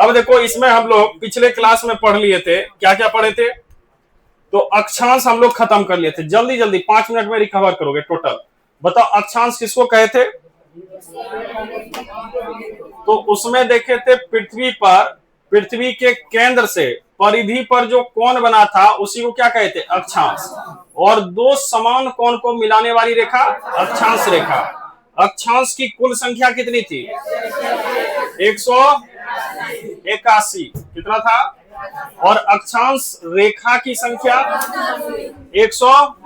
अब देखो इसमें हम लोग पिछले क्लास में पढ़ लिए थे, क्या क्या पढ़े थे? तो अक्षांश हम लोग खत्म कर लिए थे। जल्दी जल्दी 5 मिनट में रिकवर करोगे टोटल। बताओ अक्षांश किसको कहे थे? तो उसमें देखे थे पृथ्वी पर, पृथ्वी के केंद्र से परिधि पर जो कोण बना था उसी को क्या कहते? अक्षांश। और दो समान कोण को मिलाने वाली रेखा अक्षांश रेखा। अक्षांश की कुल संख्या कितनी थी? 181। कितना था? और अक्षांश रेखा की संख्या 100।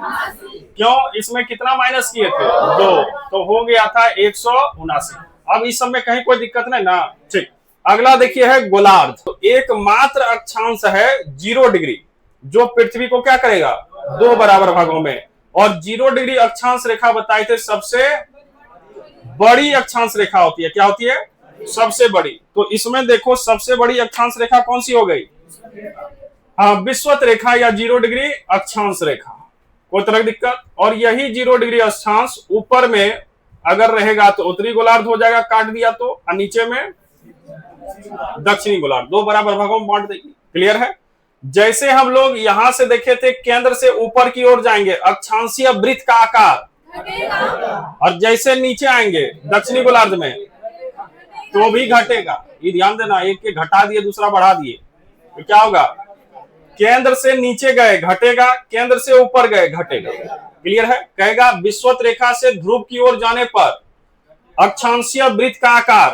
क्यों? इसमें कितना माइनस किए थे? 2, तो हो गया था 179। अब इस सब में कहीं कोई दिक्कत नहीं ना? ठीक। अगला देखिए है गोलार्ध। तो एकमात्र अक्षांश है 0 डिग्री, जो पृथ्वी को क्या करेगा? 2 बराबर भागों में। और 0 डिग्री अक्षांश रेखा बताए थे सबसे बड़ी अक्षांश रेखा होती है। क्या होती है? सबसे बड़ी। तो इसमें देखो सबसे बड़ी अक्षांश रेखा कौन सी हो गई? हाँ, विषुवत रेखा या 0 डिग्री अक्षांश रेखा। कोई तरह की दिक्कत? और यही 0 डिग्री अक्षांश ऊपर में अगर रहेगा तो उत्तरी गोलार्ध हो जाएगा, काट दिया तो, और नीचे में दक्षिणी गोलार्ध। 2 बराबर भागों में बांट देगी। क्लियर है? जैसे हम लोग यहां से देखे थे केंद्र से ऊपर की ओर जाएंगे अक्षांशीय वृत्त का आकार, और जैसे नीचे आएंगे दक्षिणी गोलार्ध में तो भी घटेगा। ये ध्यान देना, एक के घटा दिए दूसरा बढ़ा दिए तो क्या होगा? केंद्र से नीचे गए घटेगा, केंद्र से ऊपर गए घटेगा। क्लियर है? कहेगा विषुवत रेखा से ध्रुव की ओर जाने पर अक्षांशीय वृत्त का आकार,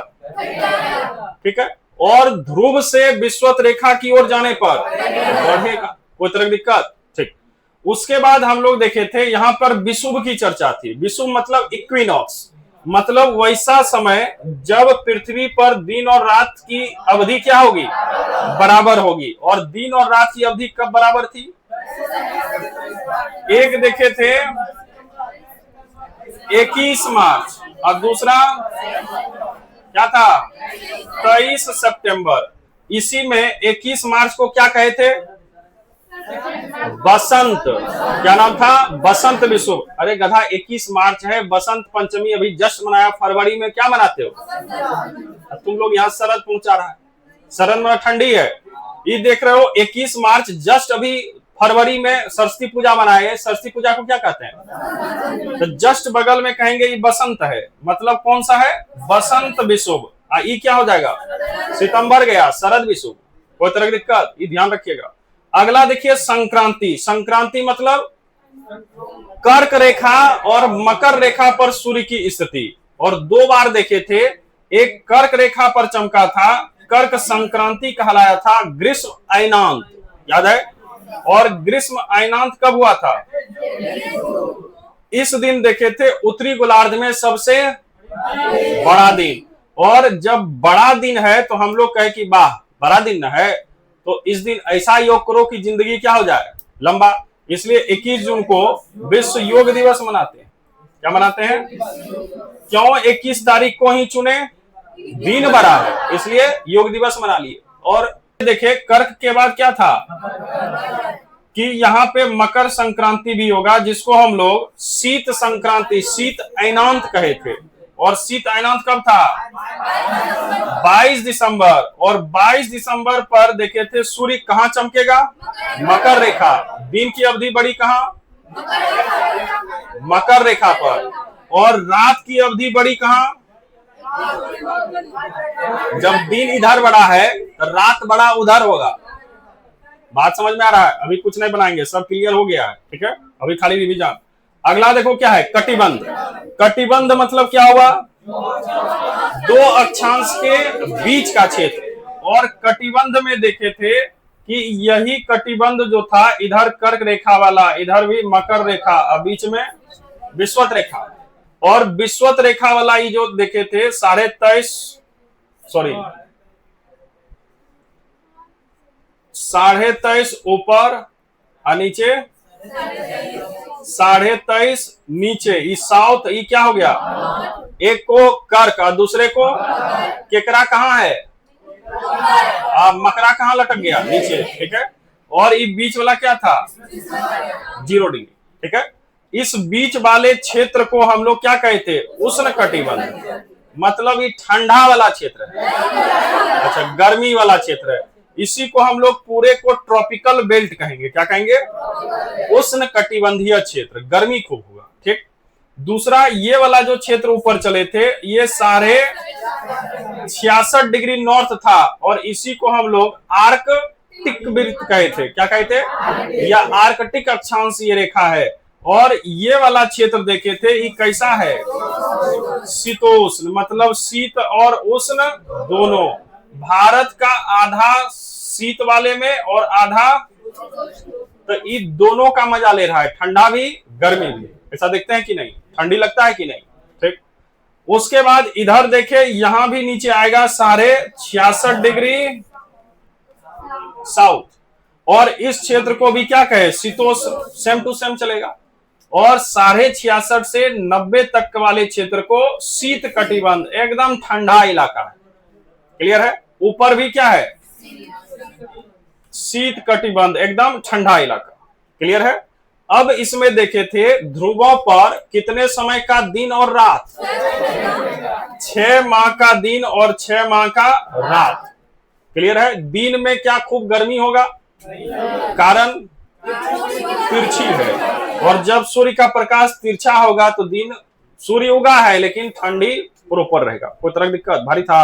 ठीक है, और ध्रुव से विषुवत रेखा की ओर जाने पर बढ़ेगा। कोई तरह की दिक्कत? ठीक। उसके बाद हम लोग देखे थे यहां पर विषुव की चर्चा थी। विषुव मतलब इक्विनॉक्स, मतलब वैसा समय जब पृथ्वी पर दिन और रात की अवधि क्या होगी? बराबर होगी। और दिन और रात की अवधि कब बराबर थी? एक देखे थे 21 मार्च और दूसरा क्या था? 23 सितंबर। इसी में 21 मार्च को क्या कहे थे? बसंत। क्या नाम था? बसंत विषुव। अरे गधा, 21 मार्च है, बसंत पंचमी अभी जस्ट मनाया। फरवरी में क्या मनाते हो? तुम लोग यहाँ शरद पहुंचा रहा है। शरद में ठंडी है। ये देख रहे हो 21 मार्च जस्ट अभी फरवरी में सरस्वती पूजा मनाए। सरस्वती पूजा को क्या कहते हैं? तो जस्ट बगल में कहेंगे ये बसंत है। मतलब कौन सा है? बसंत विषुव। ये क्या हो जाएगा? सितंबर गया, शरद विषुव। कोई तरह की दिक्कत? ये ध्यान रखिएगा। अगला देखिए संक्रांति। संक्रांति मतलब कर्क रेखा और मकर रेखा पर सूर्य की स्थिति। और 2 बार देखे थे, एक कर्क रेखा पर चमका था, कर्क संक्रांति कहलाया था। ग्रीष्म अयनांत याद है? और ग्रीष्म अयनांत कब हुआ था? इस दिन देखे थे उत्तरी गोलार्ध में सबसे बड़ा दिन। और जब बड़ा दिन है तो हम लोग कहे कि वाह बड़ा दिन है, तो इस दिन ऐसा योग करो कि जिंदगी क्या हो जाए? लंबा। इसलिए 21 जून को विश्व योग दिवस मनाते हैं। क्या मनाते हैं? क्यों 21 तारीख को ही चुने? दिन बड़ा है इसलिए योग दिवस मना लिए। और देखिए कर्क के बाद क्या था कि यहाँ पे मकर संक्रांति भी होगा, जिसको हम लोग शीत संक्रांति, शीत अयनांत कहे थे। और शीत अयनांत कब था? 22 दिसंबर। और 22 दिसंबर पर देखे थे सूर्य कहां चमकेगा? मकर रेखा। दिन की अवधि बड़ी कहां? मकर रेखा पर। और रात की अवधि बड़ी कहां? जब दिन इधर बड़ा है तो रात बड़ा उधर होगा। बात समझ में आ रहा है? अभी कुछ नहीं बनाएंगे, सब क्लियर हो गया है। ठीक है, अभी खाली रिवीजन। अगला देखो क्या है? कटिबंध। कटिबंध मतलब क्या हुआ? 2 अक्षांश के बीच का क्षेत्र। और कटिबंध में देखे थे कि यही कटिबंध जो था, इधर कर्क रेखा वाला, इधर भी मकर रेखा, और बीच में विषुवत रेखा। और विषुवत रेखा वाला ये जो देखे थे 23.5 ऊपर और नीचे 23.5 नीचे। ये साउथ, ये क्या हो गया? एक को कर्क और दूसरे को केकरा कहाँ है? मकरा कहाँ लटक गया? नीचे। ठीक है। और ये बीच वाला क्या था? 0 डिग्री। ठीक है। इस बीच वाले क्षेत्र को हम लोग क्या कहते? उष्ण कटिबंध। मतलब ये ठंडा वाला क्षेत्र है, अच्छा गर्मी वाला क्षेत्र है। इसी को हम लोग पूरे को ट्रॉपिकल बेल्ट कहेंगे। क्या कहेंगे? उष्ण कटिबंधीय क्षेत्र, गर्मी खूब होगा। ठीक। दूसरा ये वाला जो क्षेत्र ऊपर चले थे ये सारे 66 डिग्री नॉर्थ था और इसी को हम लोग आर्कटिक वृत्त कहे थे। क्या कहे थे? या आर्कटिक अक्षांश ये रेखा है। और ये वाला क्षेत्र देखे थे ये कैसा है? शीतोष्ण, मतलब शीत और उष्ण दोनों। भारत का आधा शीत वाले में और आधा, तो ये दोनों का मजा ले रहा है, ठंडा भी गर्मी भी। ऐसा देखते हैं कि नहीं? ठंडी लगता है कि नहीं? ठीक। उसके बाद इधर देखे यहां भी नीचे आएगा साढ़े 66 डिग्री साउथ और इस क्षेत्र को भी क्या कहे? शीतोष्ण, सेम टू सेम चलेगा। और 66.5 से 90 तक वाले क्षेत्र को शीत कटिबंध, एकदम ठंडा इलाका है। क्लियर है? ऊपर भी क्या है? शीत कटिबंध, एकदम ठंडा इलाका। क्लियर है? अब इसमें देखे थे ध्रुवों पर कितने समय का दिन और रात? 6 माह का दिन और 6 माह का रात। क्लियर है? दिन में क्या खूब गर्मी होगा? कारण तिरछी है, और जब सूर्य का प्रकाश तिरछा होगा तो दिन, सूर्य उगा है लेकिन ठंडी प्रॉपर रहेगा, कोई तरह की दिक्कत भारी था।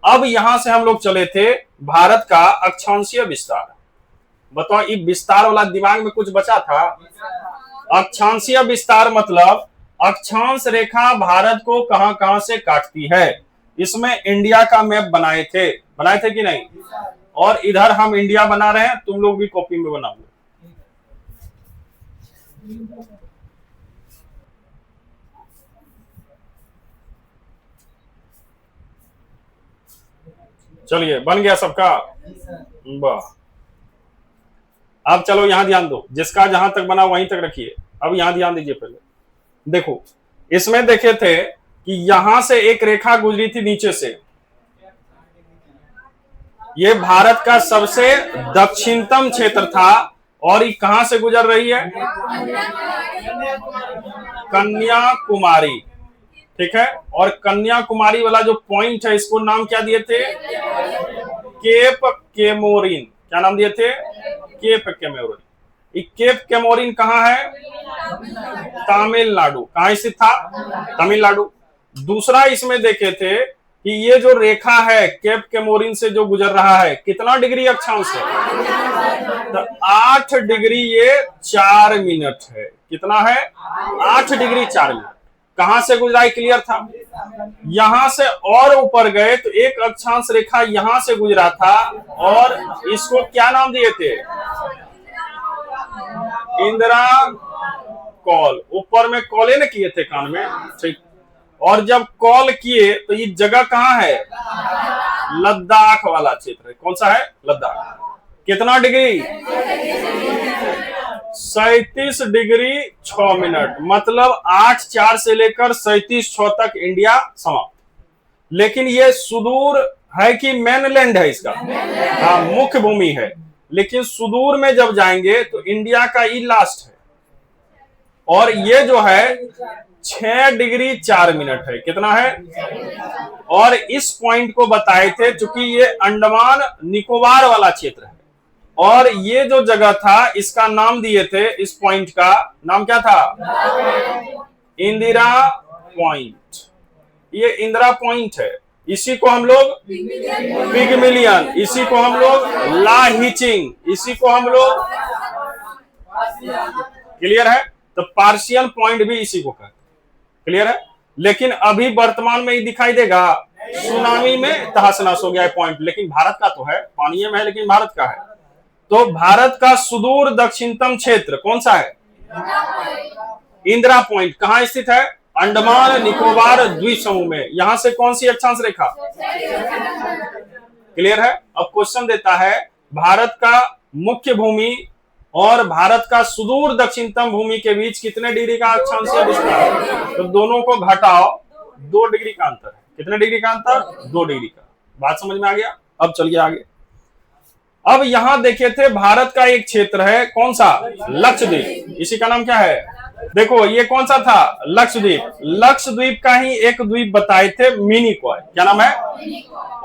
अब यहां से हम लोग चले थे भारत का अक्षांशीय विस्तार। बताओ ये विस्तार वाला दिमाग में कुछ बचा था? अक्षांशीय विस्तार मतलब अक्षांश रेखा भारत को कहां कहां से काटती है। इसमें इंडिया का मैप बनाए थे कि नहीं? और इधर हम इंडिया बना रहे हैं, तुम लोग भी कॉपी में बनाओ। चलिए बन गया सबका? वाह। अब चलो यहां ध्यान दो, जिसका जहां तक बना वहीं तक रखिए। अब यहां ध्यान दीजिए। पहले देखो, इसमें देखे थे कि यहां से एक रेखा गुजरी थी नीचे से, ये भारत का सबसे दक्षिणतम क्षेत्र था और ये कहां से गुजर रही है? कन्याकुमारी। ठीक है? और कन्याकुमारी वाला जो पॉइंट है इसको नाम क्या दिए थे? Cap Comorin. क्या नाम दिए थे? Cap Comorin. केप केमोरिन कहां है? तमिलनाडु। कहां स्थित था? तमिलनाडु। दूसरा इसमें देखे थे कि ये जो रेखा है केप केमोरिन से जो गुजर रहा है कितना डिग्री अक्षांश है? तो 8 डिग्री ये 4 मिनट है। कितना है? 8 डिग्री 4 मिनट। कहां से गुजरा है? क्लियर था? यहां से और ऊपर गए तो एक अक्षांश रेखा यहां से गुजरा था और इसको क्या नाम दिए थे? इंदिरा कॉल। ऊपर में कॉले न किए थे कान में। ठीक। और जब कॉल किए तो ये जगह कहां है? लद्दाख वाला क्षेत्र। कौन सा है? लद्दाख। कितना डिग्री? 37 degree 6 minute. मतलब 8-4 से लेकर 37-6 तक इंडिया समाप्त। लेकिन ये सुदूर है कि मेनलैंड है इसका? हाँ, मुख्य भूमि है। लेकिन सुदूर में जब जाएंगे तो इंडिया का ये लास्ट है। और ये जो है 6 डिग्री 4 मिनट है। कितना है? और इस पॉइंट को बताए थे क्योंकि ये अंडमान निकोबार वाला क्षेत्र है और ये जो जगह था इसका नाम दिए थे, इस पॉइंट का नाम क्या था? इंदिरा पॉइंट। ये इंदिरा पॉइंट है। इसी को हम लोग पिगमिलियन, इसी को हम लोग लाहिचिंग, इसी को हम लोग, क्लियर है? तो पार्शियल पॉइंट भी इसी को कहते। क्लियर है? लेकिन अभी वर्तमान में ही दिखाई देगा, सुनामी में तहस नहस हो गया है पॉइंट, लेकिन भारत का तो है, पानी में है लेकिन भारत का है। तो भारत का सुदूर दक्षिणतम क्षेत्र कौन सा है? इंदिरा पॉइंट। कहां स्थित है? अंडमान निकोबार द्वीप समूह में। यहां से कौन सी अक्षांश रेखा? क्लियर है? अब क्वेश्चन देता है भारत का मुख्य भूमि और भारत का सुदूर दक्षिणतम भूमि के बीच कितने डिग्री का अक्षांशीय विस्तार है? तो दोनों को घटाओ, 2 डिग्री का अंतर है। कितने डिग्री का अंतर? 2 डिग्री का। बात समझ में आ गया? अब चलिए आगे। अब यहां देखे थे भारत का एक क्षेत्र है, कौन सा? लक्षद्वीप। इसी का नाम क्या है? देखो ये कौन सा था, लक्षद्वीप। लक्षद्वीप का ही एक द्वीप बताए थे मिनिकॉय, क्या नाम है,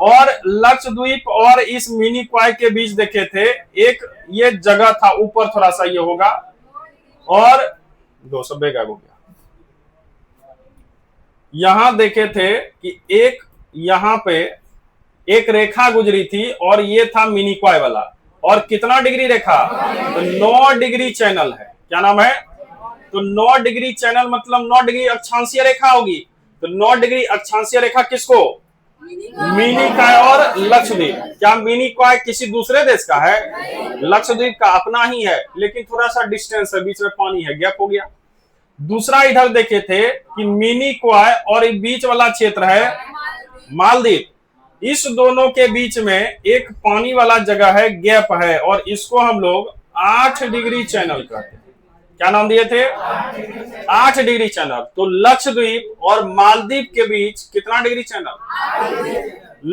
और लक्षद्वीप और इस मिनिकॉय के बीच देखे थे एक ये जगह था ऊपर, थोड़ा सा ये होगा, और 200 गायब हो गया। यहां देखे थे कि एक यहां पे एक रेखा गुजरी थी और ये था मिनिकॉय वाला, और कितना डिग्री रेखा, तो 9 डिग्री चैनल है। क्या नाम है, तो 9 डिग्री चैनल मतलब 9 डिग्री अक्षांशीय रेखा होगी। तो 9 डिग्री अक्षांशीय रेखा किसको, मिनिकॉय और लक्षद्वीप। क्या मिनिकॉय किसी दूसरे देश का है, लक्षद्वीप का अपना ही है, लेकिन थोड़ा सा डिस्टेंस है, बीच में पानी है, गैप हो गया। दूसरा इधर देखे थे कि मिनिकॉय और बीच वाला क्षेत्र है मालदीव, इस दोनों के बीच में एक पानी वाला जगह है, गैप है, और इसको हम लोग 8 डिग्री चैनल कहते हैं। क्या नाम दिए थे, 8 डिग्री चैनल। तो लक्षद्वीप और मालदीव के बीच कितना डिग्री चैनल,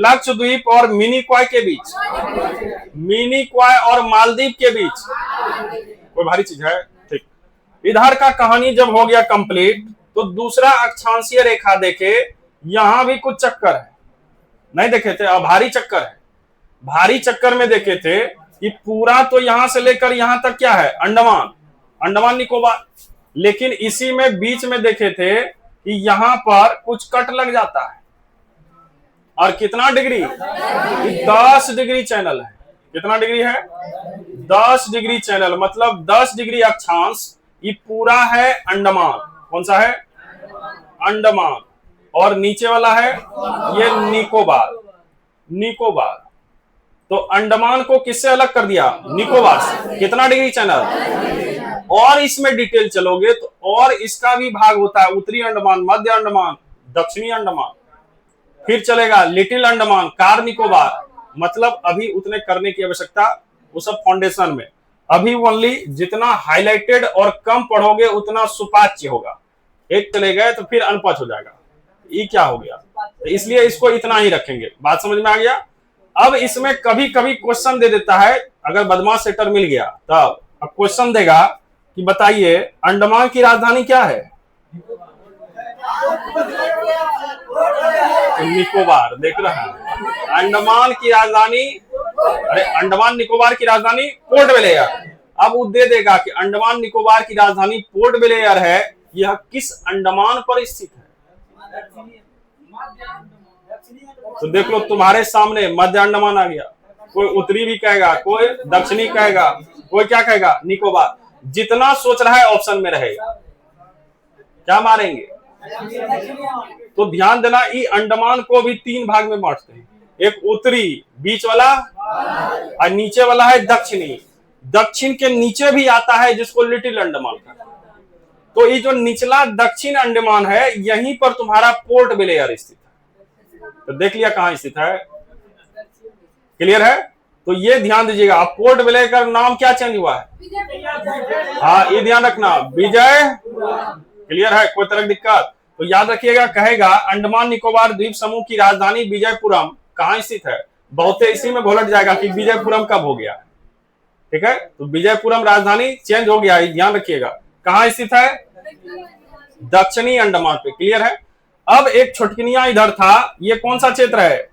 लक्षद्वीप और मिनिकॉय के बीच, मिनिकॉय और मालदीव के बीच, कोई भारी चीज है, ठीक। इधर का कहानी जब हो गया कंप्लीट, तो दूसरा अक्षांशीय रेखा देखे, यहां भी कुछ चक्कर है, नहीं देखे थे, भारी चक्कर है। भारी चक्कर में देखे थे कि पूरा तो यहां से लेकर यहां तक क्या है, अंडमान, अंडमान निकोबार, लेकिन इसी में बीच में देखे थे कि यहां पर कुछ कट लग जाता है, और कितना डिग्री, 10 डिग्री चैनल है। कितना डिग्री है, 10 डिग्री चैनल, मतलब 10 डिग्री अक्षांश। ये पूरा है अंडमान, कौन सा है, अंडमान, और नीचे वाला है ये निकोबार, निकोबार। तो अंडमान को किससे अलग कर दिया, निकोबार से। कितना डिग्री चैनल, और इसमें डिटेल चलोगे तो और इसका भी भाग होता है, उत्तरी अंडमान, मध्य अंडमान, दक्षिणी अंडमान, फिर चलेगा लिटिल अंडमान, कार निकोबार। मतलब अभी उतने करने की आवश्यकता, वो सब फाउंडेशन में, अभी ओनली जितना हाईलाइटेड और कम पढ़ोगे उतना सुपाच्य होगा। एक चले गए तो फिर अनपच हो जाएगा, ये क्या हो गया, तो इसलिए इसको इतना ही रखेंगे। बात समझ में आ गया। अब इसमें कभी कभी क्वेश्चन दे देता है, अगर बदमाश सेटर मिल गया तब, अब क्वेश्चन देगा कि बताइए अंडमान की राजधानी क्या है, निकोबार। देख रहा है, अंडमान की राजधानी, अरे अंडमान निकोबार की राजधानी पोर्ट ब्लेयर। अब वो दे देगा कि अंडमान निकोबार की राजधानी पोर्ट ब्लेयर है, यह किस अंडमान पर स्थित है। तो देख लो तुम्हारे सामने मध्य अंडमान आ गया, कोई उत्तरी भी कहेगा, कोई दक्षिणी कहेगा, कोई क्या कहेगा, निकोबार। जितना सोच रहा है ऑप्शन में रहेगा, क्या मारेंगे। तो ध्यान देना, ये अंडमान को भी 3 भाग में बांटते हैं, एक उत्तरी बीच वाला, और नीचे वाला है दक्षिणी। दक्षिण के नीचे भी आता है जिसको लिटिल अंडमान कहते हैं। तो ये जो निचला दक्षिण अंडमान है, यहीं पर तुम्हारा पोर्ट ब्लेयर स्थित है। तो देख लिया कहां स्थित है, क्लियर है। तो ये ध्यान दीजिएगा, अब पोर्ट ब्लेयर का नाम क्या चेंज हुआ है, हाँ ये ध्यान रखना, विजय, क्लियर है, कोई तरह की दिक्कत। तो याद रखिएगा, कहेगा अंडमान निकोबार द्वीप समूह की राजधानी विजयपुरम कहां स्थित है, बहुते इसी में घोलट जाएगा कि विजयपुरम कब हो गया, ठीक है। तो विजयपुरम राजधानी चेंज हो गया, ध्यान रखिएगा। कहां स्थित है, दक्षिणी अंडमान पे, क्लियर है। अब एक छुटकिनिया इधर था, ये कौन सा क्षेत्र है,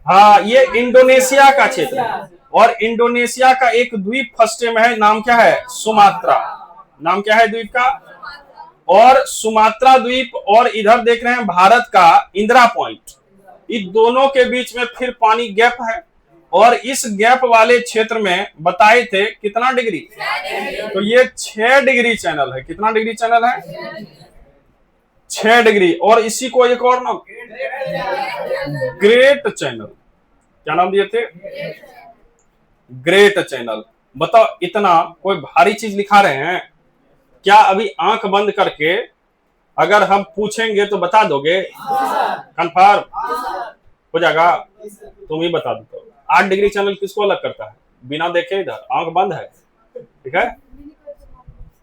हाँ ये इंडोनेशिया का क्षेत्र है, और इंडोनेशिया का एक द्वीप फर्स्ट में है, नाम क्या है, सुमात्रा। नाम क्या है द्वीप का, और सुमात्रा द्वीप, और इधर देख रहे हैं भारत का इंदिरा पॉइंट। इन दोनों के बीच में फिर पानी गैप है, और इस गैप वाले क्षेत्र में बताए थे कितना डिग्री, तो ये 6 डिग्री चैनल है। कितना डिग्री चैनल है, 6 डिग्री। और इसी को एक और नाम, ग्रेट चैनल, क्या नाम दिए थे, ग्रेट चैनल। बताओ इतना कोई भारी चीज लिखा रहे हैं क्या, अभी आंख बंद करके अगर हम पूछेंगे तो बता दोगे, कंफर्म हो जाएगा, तुम ही बता दो। 8 डिग्री चैनल किसको अलग करता है, बिना देखे, इधर आंख बंद है, ठीक है।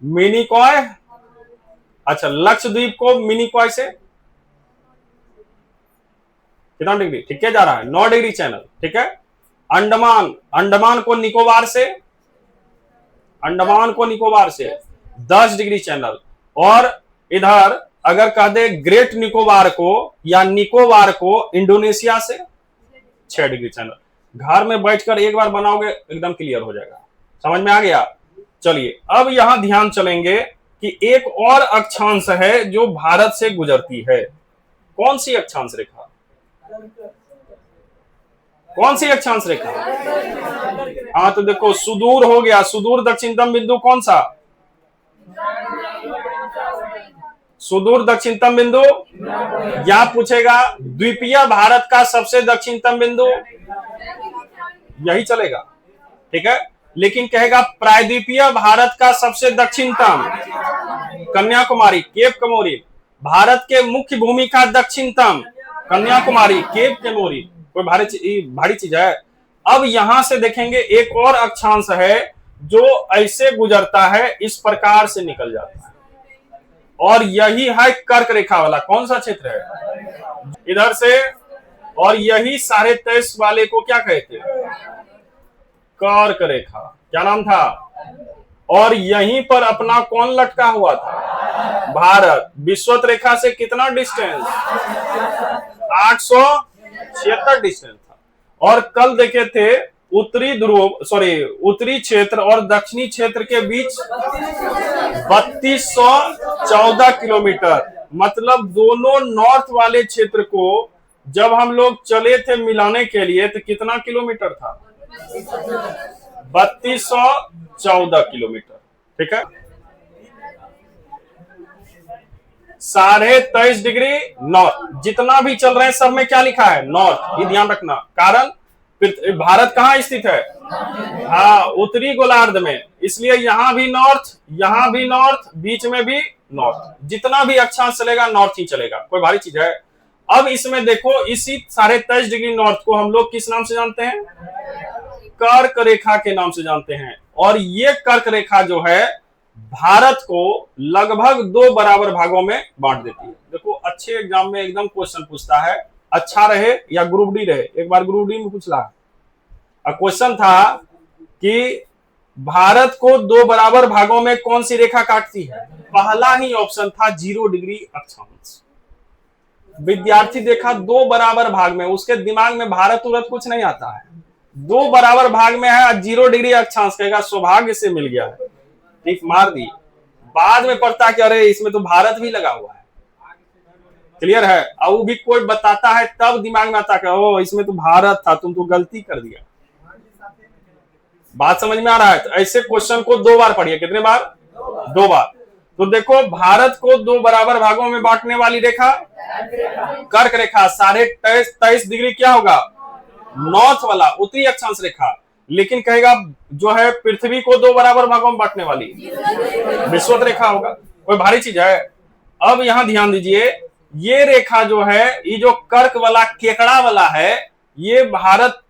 मिनिकॉय, अच्छा लक्षद्वीप को मिनिकॉय से कितना डिग्री, ठीक है जा रहा है, 9 डिग्री चैनल, ठीक है। अंडमान, अंडमान को निकोबार से, अंडमान को निकोबार से 10 डिग्री चैनल। और इधर अगर कह दे ग्रेट निकोबार को या निकोबार को इंडोनेशिया से 6 डिग्री चैनल। घर में बैठकर एक बार बनाओगे एकदम क्लियर हो जाएगा। समझ में आ गया? चलिए अब यहां ध्यान चलेंगे कि एक और अक्षांश है जो भारत से गुजरती है। कौन सी अक्षांश रेखा? कौन सी अक्षांश रेखा? हाँ तो देखो, सुदूर हो गया। सुदूर दक्षिणतम बिंदु कौन सा? सुदूर दक्षिणतम बिंदु। या पूछेगा द्वीपीय भारत का सबसे दक्षिणतम बिंदु, यही चलेगा, ठीक है। लेकिन कहेगा प्रायद्वीपीय भारत का सबसे दक्षिणतम, कन्याकुमारी, केप कमोरी। भारत के मुख्य भूमि का दक्षिणतम, कन्याकुमारी, केप कमोरी। कोई भारी चीज है? अब यहां से देखेंगे एक और अक्षांश है जो ऐसे गुजरता है, इस प्रकार से निकल जाता है, और यही है कर्क रेखा वाला। कौन सा क्षेत्र है? इधर से, और यही 23.5 वाले को क्या कहते हैं? कर्क रेखा। क्या नाम था? और यहीं पर अपना कौन लटका हुआ था? भारत। विषुवत रेखा से कितना डिस्टेंस? 876 डिस्टेंस था। और कल देखे थे उत्तरी क्षेत्र और दक्षिणी क्षेत्र के बीच 3214 किलोमीटर। मतलब दोनों नॉर्थ वाले क्षेत्र को जब हम लोग चले थे मिलाने के लिए तो कितना किलोमीटर था? 3214 किलोमीटर, ठीक है। 23.5 डिग्री नॉर्थ। जितना भी चल रहे हैं सब में क्या लिखा है? नॉर्थ। ये ध्यान रखना। कारण भारत कहाँ स्थित है? हाँ, उत्तरी गोलार्ध में, इसलिए यहां भी नॉर्थ, यहां भी नॉर्थ, बीच में भी नॉर्थ। जितना भी अक्षांश चलेगा नॉर्थ ही चलेगा। कोई भारी चीज है? अब इसमें देखो, इसी 23.5 डिग्री नॉर्थ को हम लोग किस नाम से जानते हैं? कर्क रेखा के नाम से जानते हैं। और ये कर्क रेखा जो है भारत को लगभग 2 बराबर भागों में बांट देती है। देखो, अच्छे एग्जाम में एकदम क्वेश्चन पूछता है, अच्छा रहे या ग्रुप डी रहे। एक बार ग्रुप डी में पूछला, क्वेश्चन था कि भारत को 2 बराबर भागों में कौन सी रेखा काटती है? पहला ही ऑप्शन था 0 डिग्री अक्षांश। विद्यार्थी देखा 2 बराबर भाग में, उसके दिमाग में भारत उरत कुछ नहीं आता है। 2 बराबर भाग में है, 0 डिग्री अक्षांश, कहेगा सौभाग्य से मिल गया है, ठीक मार दी। बाद में पढ़ता कि अरे इसमें तो भारत भी लगा हुआ है। क्लियर है? और वो भी कोई बताता है तब दिमाग में आता है ओ इसमें तो भारत था, तुम तो गलती कर दिया। बात समझ में आ रहा है? तो ऐसे क्वेश्चन को 2 बार पढ़िए। कितने बार? 2 बार। तो देखो, भारत को 2 बराबर भागों में बांटने वाली रेखा कर्क रेखा। 23.5 डिग्री क्या होगा? नॉर्थ वाला, उत्तरी अक्षांश रेखा। लेकिन कहेगा जो है पृथ्वी को 2 बराबर भागों में बांटने वाली विषुवत रेखा होगा। कोई भारी चीज है? अब यहां ध्यान दीजिए, ये रेखा जो है, ये जो कर्क वाला केकड़ा वाला है, ये भारत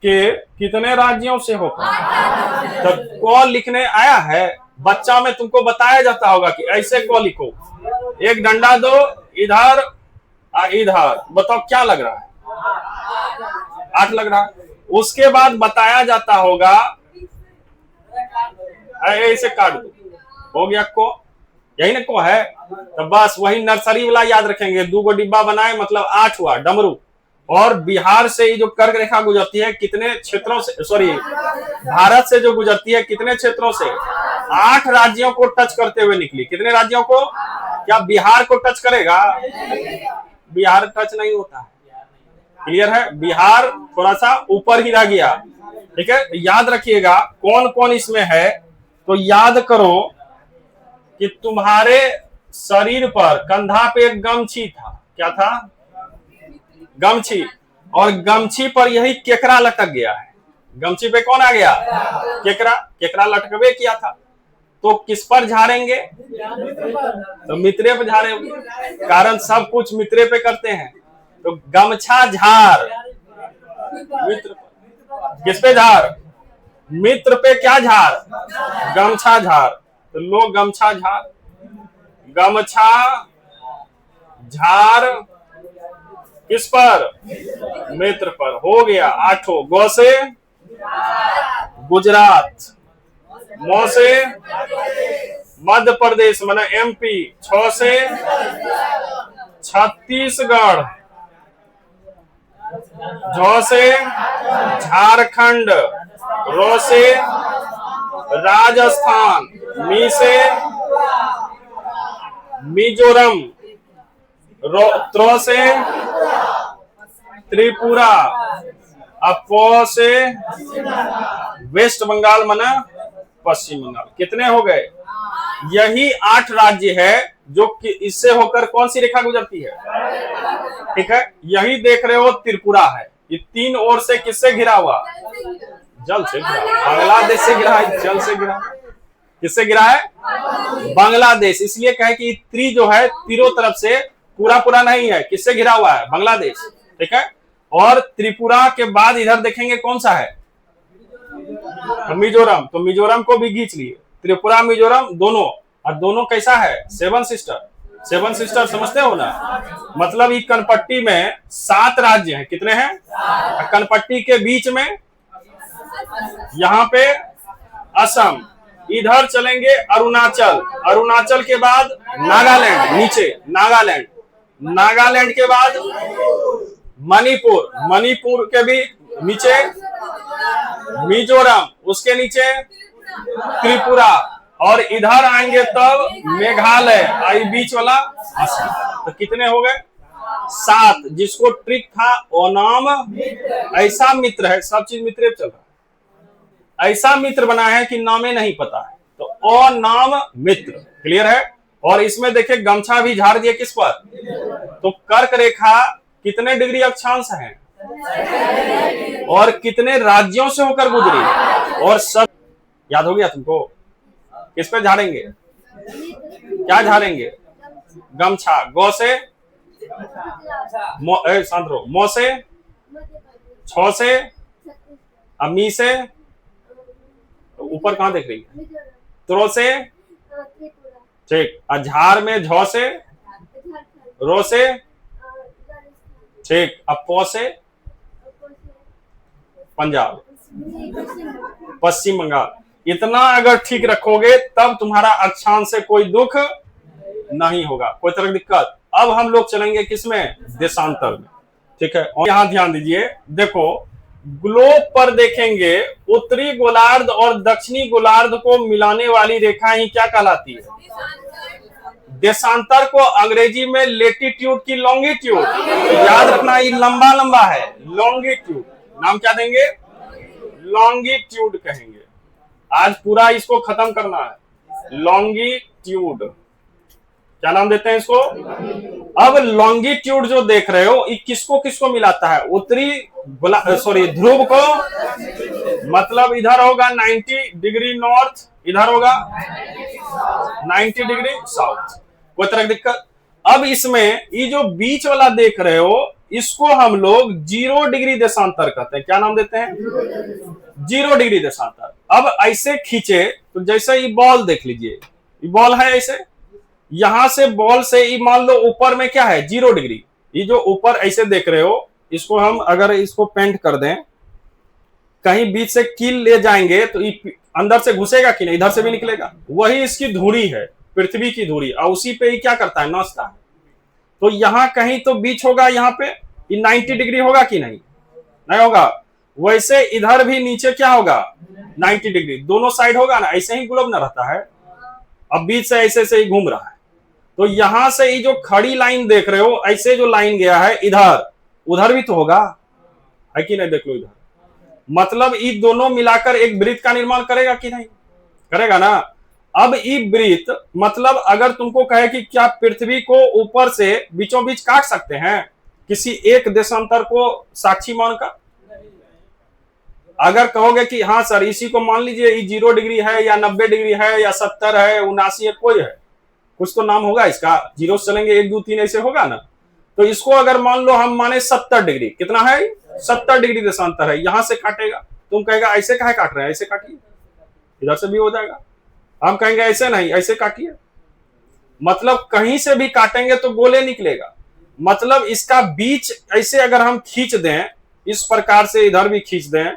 के कितने राज्यों से होगा? तो क लिखने आया है बच्चा में, तुमको बताया जाता होगा कि ऐसे क लिखो। एक डंडा दो, इधर इधर, बताओ क्या लग रहा है? 8 लग रहा है। उसके बाद बताया जाता होगा ऐसे काट दो, हो गया को। यही ना को है? तो बस वही नर्सरी वाला याद रखेंगे। 2 डिब्बा बनाए मतलब 8 हुआ डमरू। और बिहार से ये जो कर्क रेखा गुजरती है कितने क्षेत्रों से, भारत से जो गुजरती है कितने क्षेत्रों से? 8 राज्यों को टच करते हुए निकली। कितने राज्यों को? क्या बिहार को टच करेगा? बिहार टच नहीं होता है। क्लियर है? बिहार थोड़ा सा ऊपर ही रह गया, ठीक है। याद रखिएगा कौन कौन इसमें है। तो याद करो कि तुम्हारे शरीर पर कंधा पे एक गमछी था। क्या था? गमछी। और गमछी पर यही केकड़ा लटक गया है। गमछी पे कौन आ गया? केकड़ा। केकड़ा लटकवे किया था। तो किस पर झाड़ेंगे? तो मित्रे पे झाड़ेंगे, कारण सब कुछ मित्रे पे करते हैं। तो गमछा झाड़ मित्र पर। किस पे झाड़? मित्र पे क्या झाड़? गमछा झाड़। तो लोग गमछा झाड़, गमछा झाड़ किस पर? मित्र पर। हो गया 8। गौ से गुजरात, मौ से मध्य प्रदेश माने एमपी, 6 से छत्तीसगढ़, झ से झारखंड, र से राजस्थान, मी से मिजोरम, त्र से त्रिपुरा, अब प से वेस्ट बंगाल माना पश्चिम बंगाल। कितने हो गए? यही 8 राज्य है जो कि इससे होकर कौन सी रेखा गुजरती है? ठीक है, यही देख रहे हो त्रिपुरा है। ये 3 ओर से किससे घिरा हुआ? जल से घिरा। बांग्लादेश से घिरा है, जल से घिरा। किससे घिरा है? बांग्लादेश। इसलिए कहे कि त्रि जो है तीनों तरफ से पूरा नहीं है, किससे घिरा हुआ है? बांग्लादेश। ठीक है, और त्रिपुरा के बाद इधर देखेंगे कौन सा है? मिजोरम। तो मिजोरम को भी खींच लिए, त्रिपुरा मिजोरम दोनों। और दोनों कैसा है? 7 सिस्टर। 7 सिस्टर समझते हो ना? मतलब ये कनपट्टी में 7 राज्य हैं। कितने हैं? कनपट्टी के बीच में यहाँ पे असम, इधर चलेंगे अरुणाचल, अरुणाचल के बाद नागालैंड, नीचे नागालैंड, नागालैंड के बाद मणिपुर, मणिपुर के भी नीचे मिजोरम, उसके नीचे त्रिपुरा, और इधर आएंगे तब मेघालय, आई बीच वाला असम। तो कितने हो गए? 7। जिसको ट्रिक था ओनाम ऐसा मित्र है, सब चीज मित्र चल रहा है, ऐसा मित्र बना है कि नामे नहीं पता है, तो ओनाम मित्र। क्लियर है? और इसमें देखिए गमछा भी झाड़ दिए किस पर? तो कर्क रेखा कितने डिग्री अक्षांश है और कितने राज्यों से होकर गुजरी, और सब याद हो गया तुमको? किस पे झाड़ेंगे? क्या झाड़ेंगे? गमछा। गौ से शांत रहो, मो से, 6 से, अमी से, ऊपर कहां देख रही है? त्रो से, ठीक, झार में झ से, रो से, ठीक, अब पो से पंजाब, पश्चिम बंगाल। इतना अगर ठीक रखोगे तब तुम्हारा अक्षांश से कोई दुख नहीं होगा, कोई तरह की दिक्कत। अब हम लोग चलेंगे किसमें? देशांतर में। ठीक है, और यहां ध्यान दीजिए, देखो ग्लोब पर देखेंगे उत्तरी गोलार्ध और दक्षिणी गोलार्ध को मिलाने वाली रेखा ही क्या कहलाती है? देशांतर को अंग्रेजी में लेटीट्यूड की लॉन्गिट्यूड। याद रखना, ये लंबा लंबा है, लॉन्गिट्यूड। नाम क्या देंगे? लॉन्गिट्यूड कहेंगे। आज पूरा इसको खत्म करना है, लॉन्गिट्यूड। क्या नाम देते हैं इसको? अब लॉन्गिट्यूड जो देख रहे हो, ये किसको किसको मिलाता है? उत्तरी ध्रुव को, मतलब इधर होगा 90 डिग्री नॉर्थ, इधर होगा 90 डिग्री साउथ। कोई तरह की दिक्कत? अब इसमें ये जो बीच वाला देख रहे हो, इसको हम लोग 0 डिग्री देशांतर कहते हैं। क्या नाम देते हैं? 0 डिग्री देशांतर। अब ऐसे खींचे तो जैसे ये बॉल देख लीजिए, ये बॉल है ऐसे, यहां से बॉल से ये मान लो ऊपर में क्या है? 0 डिग्री। ये जो ऊपर ऐसे देख रहे हो, इसको हम अगर इसको पेंट कर दें, कहीं बीच से कील ले जाएंगे तो अंदर से घुसेगा कि नहीं? इधर से भी निकलेगा। वही इसकी धुरी है, पृथ्वी की धुरी, और उसी पे ही क्या करता है? नाचता है। तो यहां कहीं तो बीच होगा, यहाँ पे ये 90 डिग्री होगा कि नहीं? नहीं होगा। वैसे इधर भी नीचे क्या होगा? 90 डिग्री। दोनों साइड होगा ना, ऐसे ही ग्लोब ना रहता है। अब बीच से ऐसे से ही घूम रहा है। तो यहां से ये जो खड़ी लाइन देख रहे हो, ऐसे जो लाइन गया है इधर, उधर भी तो होगा, है कि नहीं? देख लो इधर, मतलब ये दोनों मिलाकर एक वृत्त का निर्माण करेगा कि नहीं? करेगा ना। अब ये वृत्त मतलब अगर तुमको कहे कि क्या पृथ्वी को ऊपर से बीचों बीच काट सकते हैं किसी एक देशांतर को साक्षी मानकर? अगर कहोगे कि हाँ सर, इसी को मान लीजिए, ये 0 डिग्री है या 90 डिग्री है या 70 है, 79 है, कोई है, कुछ तो नाम होगा इसका। 0 चलेंगे 1 2 3 ऐसे होगा ना। तो इसको अगर मान लो हम माने 70 डिग्री, कितना है? 70 डिग्री देशांतर है, यहां से काटेगा। तुम कहेगा ऐसे काहे काट रहे हैं? ऐसे काटिए, इधर से भी हो जाएगा। हम कहेंगे ऐसे नहीं, ऐसे काटिए। मतलब कहीं से भी काटेंगे तो गोले निकलेगा। मतलब इसका बीच ऐसे अगर हम खींच दें, इस प्रकार से इधर भी खींच दें,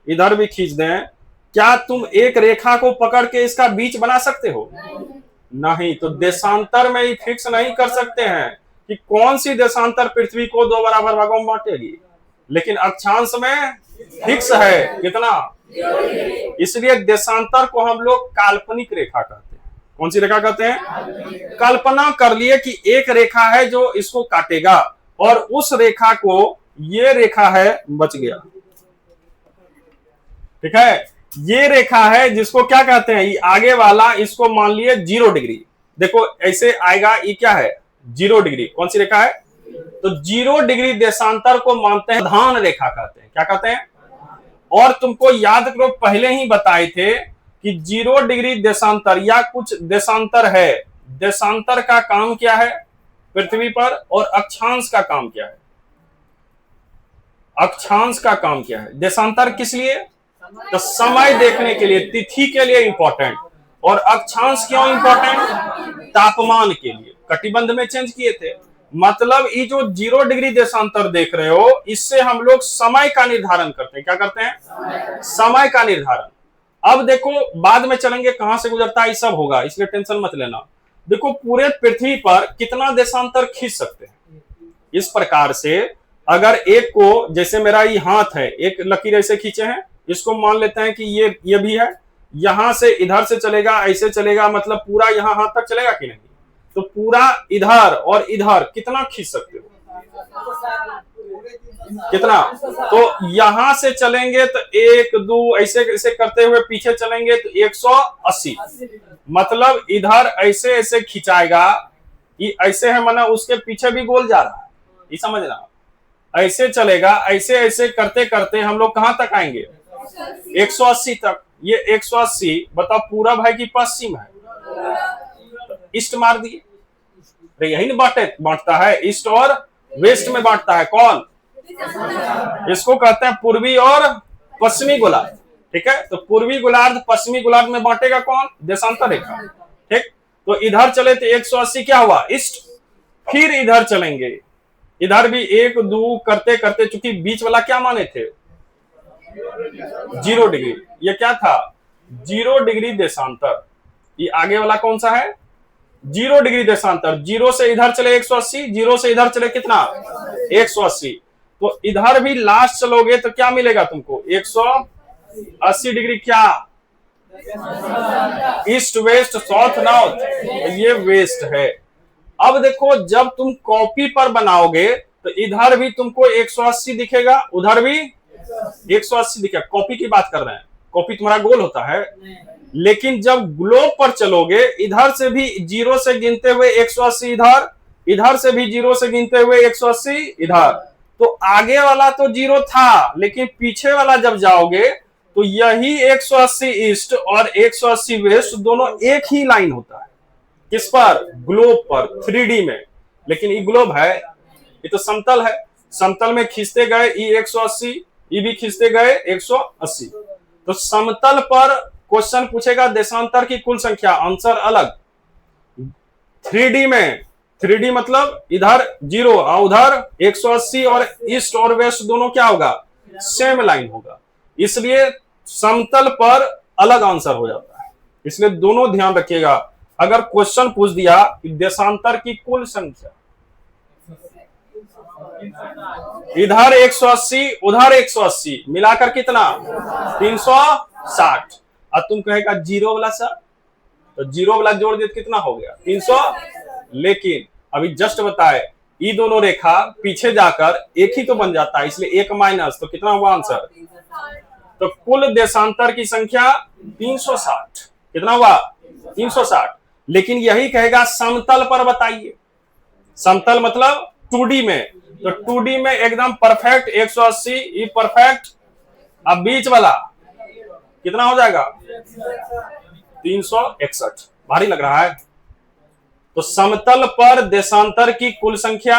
इधर भी खींच दें, क्या तुम एक रेखा को पकड़ के इसका बीच बना सकते हो? नहीं, तो देशांतर में ही फिक्स नहीं कर सकते हैं कि कौन सी देशांतर पृथ्वी को 2 बराबर भागों में बांटेगी, लेकिन अक्षांश में फिक्स है कितना। इसलिए देशांतर को हम लोग काल्पनिक रेखा कहते हैं। कौन सी रेखा कहते हैं? कल्पना कर लिए कि एक रेखा है जो इसको काटेगा और उस रेखा को ये रेखा है, बच गया, ठीक है। ये रेखा है जिसको क्या कहते हैं, ये आगे वाला, इसको मान लिए 0 डिग्री। देखो ऐसे आएगा, ये क्या है 0 डिग्री। कौन सी रेखा है? तो 0 डिग्री देशांतर को मानते हैं प्रधान रेखा कहते हैं। क्या कहते हैं? और तुमको याद करो, पहले ही बताए थे कि 0 डिग्री देशांतर या कुछ देशांतर है। देशांतर का काम क्या है पृथ्वी पर, और अक्षांश का काम क्या है? अक्षांश का काम क्या है? देशांतर किस लिए? तो समय देखने के लिए, तिथि के लिए इंपॉर्टेंट। और अक्षांश क्यों इंपॉर्टेंट? तापमान के लिए। कटिबंध में चेंज किए थे, मतलब ये जो 0 डिग्री देशांतर देख रहे हो, इससे हम लोग समय का निर्धारण करते हैं। क्या करते हैं? समय का निर्धारण। अब देखो, बाद में चलेंगे कहां से गुजरता है, ये सब होगा, इसलिए टेंशन मत लेना। देखो पूरे पृथ्वी पर कितना देशांतर खींच सकते हैं। इस प्रकार से अगर एक को, जैसे मेरा ये हाथ है, एक लकीर ऐसे खींचे हैं, इसको मान लेते हैं कि ये भी है, यहां से इधर से चलेगा, ऐसे चलेगा, मतलब पूरा यहां हाथ तक चलेगा कि नहीं? तो पूरा इधर और इधर कितना खींच सकते हो? कितना? तो यहां से चलेंगे तो 1 2 ऐसे ऐसे करते हुए पीछे चलेंगे तो 180, मतलब इधर ऐसे ऐसे खिंचाएगा, ये ऐसे है, माना उसके पीछे भी गोल जा रहा है, ये समझना। ऐसे चलेगा, ऐसे ऐसे करते करते हम लोग कहां तक आएंगे? 180 तक। ये 180 बताओ पूरब है कि पश्चिम है? ईस्ट मार दिए, यही ना बांटता है, ईस्ट और वेस्ट में बांटता है कौन? इसको कहते हैं पूर्वी और पश्चिमी गोलार्ध, ठीक है। तो पूर्वी गोलार्ध पश्चिमी गोलार्ध में बांटेगा कौन? देशांतर रेखा, ठीक। तो इधर चले तो 180 क्या हुआ? ईस्ट। फिर इधर चलेंगे, इधर भी 1 2 करते करते, चूंकि बीच वाला क्या माने थे? 0 डिग्री। ये क्या था? 0 डिग्री देशांतर। ये आगे वाला कौन सा है? 0 डिग्री देशांतर। 0 से इधर चले 180, 0 से इधर चले कितना? 180। तो इधर भी लास्ट चलोगे तो क्या मिलेगा तुमको? 180 डिग्री। क्या? ईस्ट वेस्ट साउथ नॉर्थ, ये वेस्ट है। अब देखो, जब तुम कॉपी पर बनाओगे तो इधर भी तुमको 180 दिखेगा, उधर भी 180 दिखेगा। कॉपी की बात कर रहे हैं, कॉपी तुम्हारा गोल होता है। लेकिन जब ग्लोब पर चलोगे, इधर से भी 0 से गिनते हुए 180 इधर, इधर से भी 0 से गिनते हुए 180 इधर। तो आगे वाला तो 0 था, लेकिन पीछे वाला जब जाओगे तो यही 180 ईस्ट और 180 वेस्ट दोनों एक ही लाइन होता है। किस पर? ग्लोब पर, 3D में। लेकिन ये ग्लोब है, ये तो समतल है। समतल में खींचते गए ये 180, ये भी खींचते गए 180। तो समतल पर क्वेश्चन पूछेगा देशांतर की कुल संख्या, आंसर अलग। 3D में, 3D मतलब इधर 0 और उधर 180, और ईस्ट और वेस्ट दोनों क्या होगा? सेम लाइन होगा। इसलिए समतल पर अलग आंसर हो जाता है। इसलिए दोनों ध्यान रखिएगा। अगर क्वेश्चन पूछ दिया कि देशांतर की कुल संख्या, इधर 180 उधर 180 मिलाकर कितना? 360। और तुम कहेगा 0 वाला सर, तो 0 वाला जोड़ दिए कितना हो गया? 300। लेकिन अभी जस्ट बताए, ये दोनों रेखा पीछे जाकर एक ही तो बन जाता है, इसलिए 1 माइनस, तो कितना हुआ आंसर? तो कुल देशांतर की संख्या 360। कितना हुआ? 360। लेकिन यही कहेगा समतल पर बताइए। समतल मतलब 2D में, तो 2D में एकदम परफेक्ट 180, ये परफेक्ट। अब बीच वाला कितना हो जाएगा? 361। भारी लग रहा है। तो समतल पर देशांतर की कुल संख्या,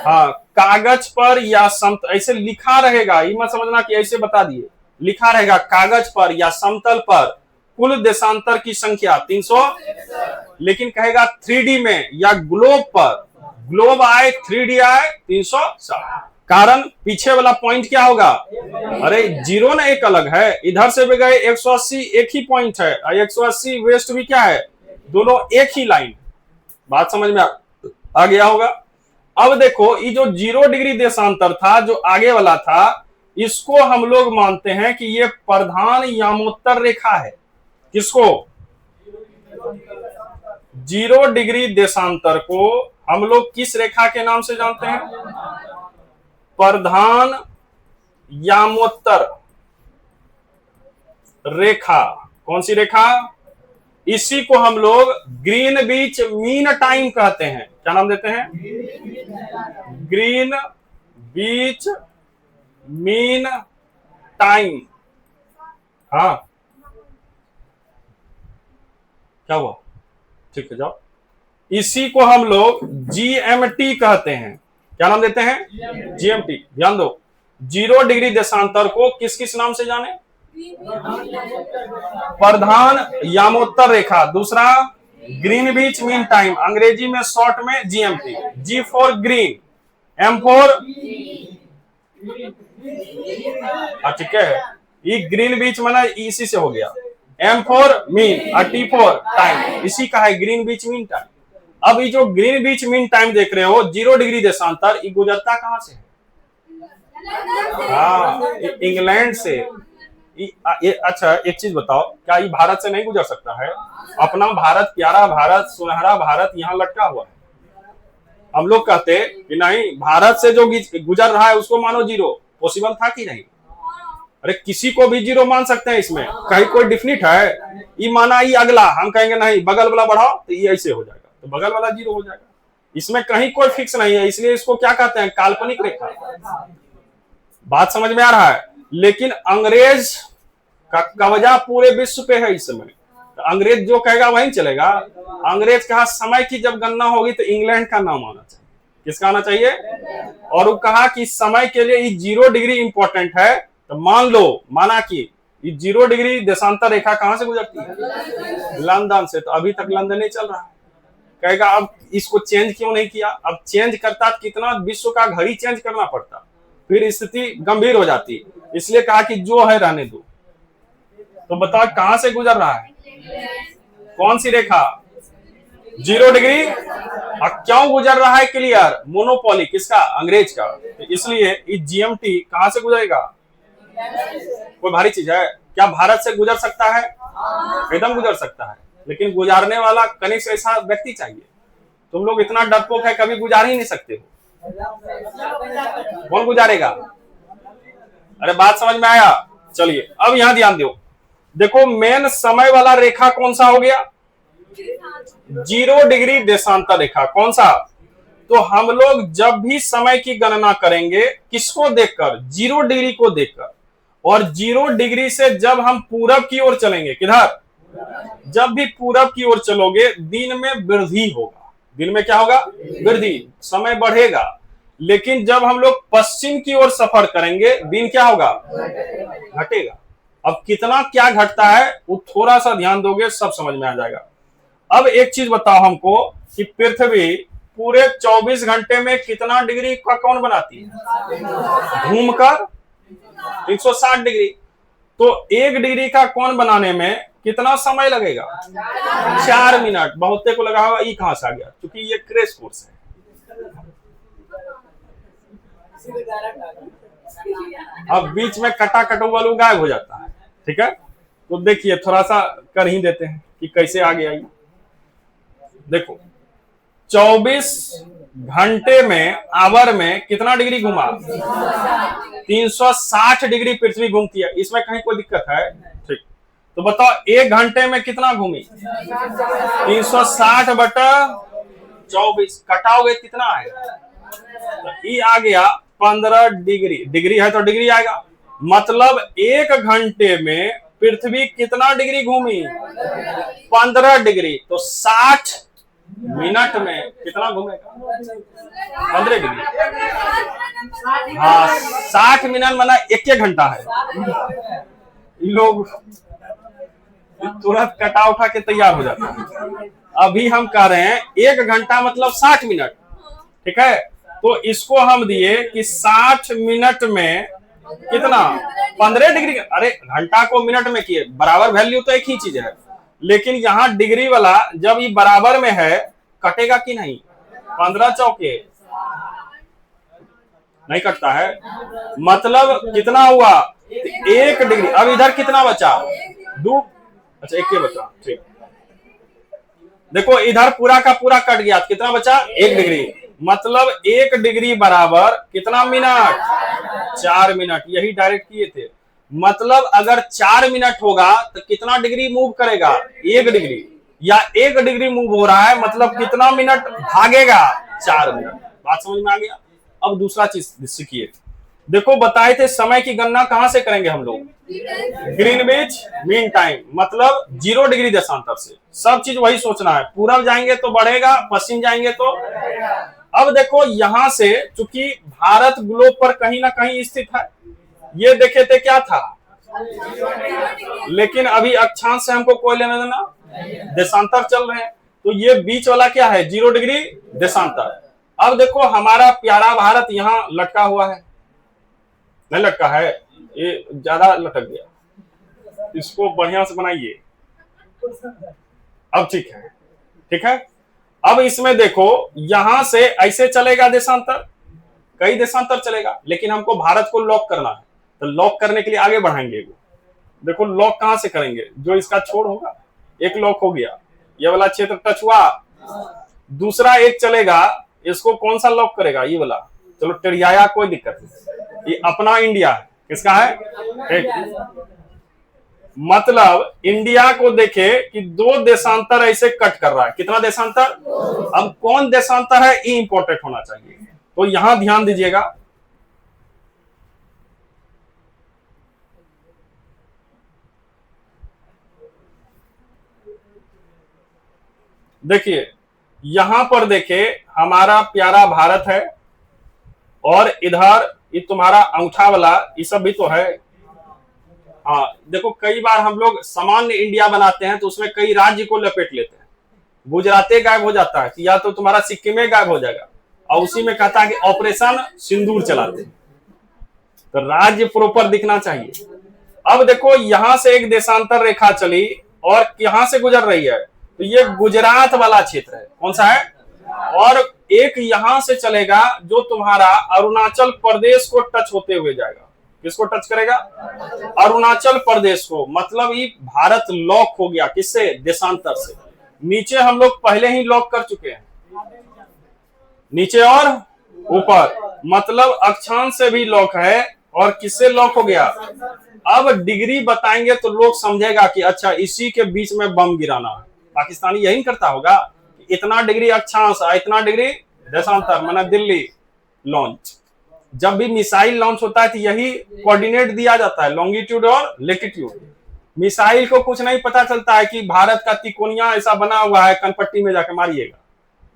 हाँ, कागज पर या ऐसे लिखा रहेगा, ये मत समझना कि ऐसे बता दिए, लिखा रहेगा कागज पर या समतल पर कुल देशांतर की संख्या 300। लेकिन कहेगा 3D में या ग्लोब पर, ग्लोब आए 3D आए 360। कारण पीछे वाला पॉइंट क्या होगा? अरे 0 ना एक अलग है, इधर से भी गए 180 एक ही पॉइंट है, 180 वेस्ट भी क्या है? दोनों एक ही लाइन। बात समझ में आ गया होगा। अब देखो ये जो 0 डिग्री देशांतर था जो आगे वाला था, इसको हम लोग मानते हैं कि ये प्रधान यामोत्तर रेखा है। किसको? 0 डिग्री देशांतर को हम लोग किस रेखा के नाम से जानते हैं? प्रधान यामोत्तर रेखा। कौन सी रेखा? इसी को हम लोग ग्रीनविच मीन टाइम कहते हैं। क्या नाम देते हैं? Greenwich mean time. हाँ, क्या हुआ? ठीक है, जाओ। इसी को हम लोग जीएमटी कहते हैं। क्या नाम देते हैं? जीएमटी। ध्यान दो, 0 डिग्री देशांतर को किस किस नाम से जाने? प्रधान यामोत्तर रेखा। दूसरा ग्रीनविच मीन टाइम, अंग्रेजी में शॉर्ट में GMT. G for green, M for, ठीक है, ये ग्रीनविच माना इसी से हो गया। एम फॉर मीन और टी फॉर टाइम, इसी का है ग्रीनविच मीन टाइम। अब ये जो ग्रीनविच मीन टाइम देख रहे हो 0 डिग्री देशांतर, ये गुजरता कहां से है? हाँ, इंग्लैंड से। ये अच्छा, एक चीज बताओ, क्या ये भारत से नहीं गुजर सकता है? अपना भारत, प्यारा भारत, सुनहरा भारत यहाँ लटका हुआ है। हम लोग कहते कि नहीं, भारत से जो गुजर रहा है उसको मानो 0। पॉसिबल था कि नहीं? अरे किसी को भी 0 मान सकते हैं, इसमें कहीं कोई डिफिनिट है? ये माना ये अगला, हम कहेंगे नहीं बगल वाला बढ़ाओ तो ये ऐसे हो जाएगा, तो बगल वाला 0 हो जाएगा। इसमें कहीं कोई फिक्स नहीं है, इसलिए इसको क्या कहते हैं? काल्पनिक रेखा। बात समझ में आ रहा है? लेकिन अंग्रेज का कब्जा पूरे विश्व पे है इस समय, तो अंग्रेज जो कहेगा वहीं चलेगा। अंग्रेज कहा समय की जब गणना होगी तो इंग्लैंड का नाम आना चाहिए। किसका आना चाहिए? और वो कहा कि समय के लिए ये 0 डिग्री इंपॉर्टेंट है, तो मान लो, माना कि ये 0 डिग्री देशांतर रेखा कहां से गुजरती है? लंदन से। तो अभी तक लंदन नहीं चल रहा है। कहेगा अब इसको चेंज क्यों नहीं किया? अब चेंज करता कितना विश्व का घड़ी चेंज करना पड़ता, फिर स्थिति गंभीर हो जाती। इसलिए कहा कि जो है रहने दो। तो बताओ कहां से गुजर रहा है? कौन सी रेखा? 0 डिग्री। और क्यों गुजर रहा है? क्लियर, मोनोपोली किसका? अंग्रेज का। तो इसलिए ये जीएमटी कहां से गुजरेगा? कोई भारी चीज है क्या? भारत से गुजर सकता है? एकदम गुजर सकता है, लेकिन गुजारने वाला कनिष्ठ ऐसा व्यक्ति चाहिए। तुम लोग इतना डरपोक है, कभी गुजार ही नहीं सकते हो। कौन गुजारेगा? अरे बात समझ में आया? चलिए अब यहां ध्यान दो। देखो मेन समय वाला रेखा कौन सा हो गया? 0 डिग्री देशांतर रेखा। कौन सा? तो हम लोग जब भी समय की गणना करेंगे किसको देखकर? 0 डिग्री को देखकर। और 0 डिग्री से जब हम पूरब की ओर चलेंगे, किधर? जब भी पूरब की ओर चलोगे दिन में वृद्धि होगा। दिन में क्या होगा? वृद्धि, समय बढ़ेगा। लेकिन जब हम लोग पश्चिम की ओर सफर करेंगे दिन क्या होगा? घटेगा। अब कितना क्या घटता है वो थोड़ा सा ध्यान दोगे सब समझ में आ जाएगा। अब एक चीज बताओ हमको कि पृथ्वी पूरे 24 घंटे में कितना डिग्री का कोण बनाती है? घूमकर 160 डिग्री। तो 1 डिग्री का कोण बनाने में कितना समय लगेगा? 4 मिनट। बहुते को लगा होगा ये कहां से आ गया, क्योंकि ये क्रैश कोर्स है। अब बीच में कटा कटुआ गायब हो जाता है। ठीक है, तो देखिए थोड़ा सा कर ही देते हैं कि कैसे आ गया। देखो 24 घंटे में, आवर में कितना डिग्री घुमा? 360 डिग्री पृथ्वी घूमती है। इसमें कहीं कोई दिक्कत है? ठीक। तो बताओ 1 घंटे में कितना घूमी? 360 बटा 24, कटाओगे कितना आएगा? तो ये आ गया 15 डिग्री। डिग्री है तो डिग्री आएगा। मतलब 1 घंटे में पृथ्वी कितना डिग्री घूमी? 15 डिग्री। तो 60 मिनट में कितना घूमेगा? 15 डिग्री। हाँ, 60 मिनट माना 1 घंटा है। लोग तुरंत कटा उठा के तैयार हो जाता है। अभी हम कह रहे हैं 1 घंटा मतलब 60 मिनट। ठीक है, तो इसको हम दिए कि 60 मिनट में कितना? 15 डिग्री। अरे घंटा को मिनट में किए, बराबर वैल्यू तो एक ही चीज है। लेकिन यहाँ डिग्री वाला जब ये बराबर में है कटेगा कि नहीं? 15 चौके नहीं कटता है, मतलब कितना हुआ? 1 डिग्री। अब इधर कितना बचा? 2। अच्छा 1 के बचा, ठीक। देखो इधर पूरा का पूरा कट गया, कितना बचा? 1 डिग्री। मतलब 1 डिग्री बराबर कितना मिनट? 4 मिनट। यही डायरेक्ट किए थे। मतलब अगर 4 मिनट होगा तो कितना डिग्री मूव करेगा? 1 डिग्री। या 1 डिग्री मूव हो रहा है मतलब कितना मिनट भागेगा? 4 मिनट। बात समझ में आ गया? अब दूसरा चीज सीखिए। देखो बताए थे समय की गणना कहां से करेंगे हम लोग? ग्रीनविच मीन टाइम, मतलब 0 डिग्री देशांतर से। सब चीज वही सोचना है। पूरब जाएंगे तो बढ़ेगा, पश्चिम जाएंगे तो। अब देखो यहां से चूंकि भारत ग्लोब पर कहीं ना कहीं स्थित है, ये देखे थे क्या था, लेकिन अभी अक्षांश से हमको कोई लेना देना, देशांतर चल रहे हैं। तो ये बीच वाला क्या है? 0 डिग्री देशांतर। अब देखो हमारा प्यारा भारत यहाँ लटका हुआ है, नहीं लटका है, ये ज्यादा लटक गया, इसको बढ़िया से बनाइए। अब ठीक है, ठीक है। अब इसमें देखो यहां से ऐसे चलेगा देशांतर, कई देशांतर चलेगा, लेकिन हमको भारत को लॉक करना है। तो लॉक करने के लिए आगे बढ़ाएंगे। देखो लॉक कहां से करेंगे? जो इसका छोड़ होगा, एक लॉक हो गया, ये वाला क्षेत्र टच हुआ। दूसरा एक चलेगा, इसको कौन सा लॉक करेगा? ये वाला। चलो टेढ़ियाया, कोई दिक्कत नहीं, ये अपना इंडिया है। किसका है? एक। मतलब इंडिया को देखे कि 2 देशांतर ऐसे कट कर रहा है। कितना देशांतर? अब कौन देशांतर है ये इंपॉर्टेंट होना चाहिए, तो यहां ध्यान दीजिएगा। देखिए यहां पर देखे हमारा प्यारा भारत है, और इधर ये तुम्हारा अंगूठा वाला ये सब भी तो है। हाँ देखो कई बार हम लोग सामान्य इंडिया बनाते हैं तो उसमें कई राज्य को लपेट लेते हैं। गुजराते गायब हो जाता है, या तो तुम्हारा सिक्किम गायब हो जाएगा, और उसी में कहता है कि ऑपरेशन सिंदूर चलाते हैं। तो राज्य प्रॉपर दिखना चाहिए। अब देखो यहां से एक देशांतर रेखा चली और यहां से गुजर रही है, तो ये गुजरात वाला क्षेत्र है। कौन सा है? और एक यहां से चलेगा जो तुम्हारा अरुणाचल प्रदेश को टच होते हुए जाएगा। किसको टच करेगा? अरुणाचल प्रदेश को। मतलब ये भारत लॉक हो गया, किससे? देशांतर से। नीचे हम लोग पहले ही लॉक कर चुके हैं, नीचे और ऊपर, मतलब अक्षांश से भी लॉक है। और किससे लॉक हो गया? अब डिग्री बताएंगे तो लोग समझेगा कि अच्छा इसी के बीच में बम गिराना है। पाकिस्तानी यही करता होगा, इतना डिग्री अक्षांश, इतना डिग्री देशांतर, माना दिल्ली लॉन्च। जब भी मिसाइल लॉन्च होता है तो यही कोऑर्डिनेट दिया जाता है, लॉन्गिट्यूड और लेटिट्यूड। मिसाइल को कुछ नहीं पता चलता है कि भारत का तिकोनिया ऐसा बना हुआ है, कनपट्टी में जाके मारिएगा,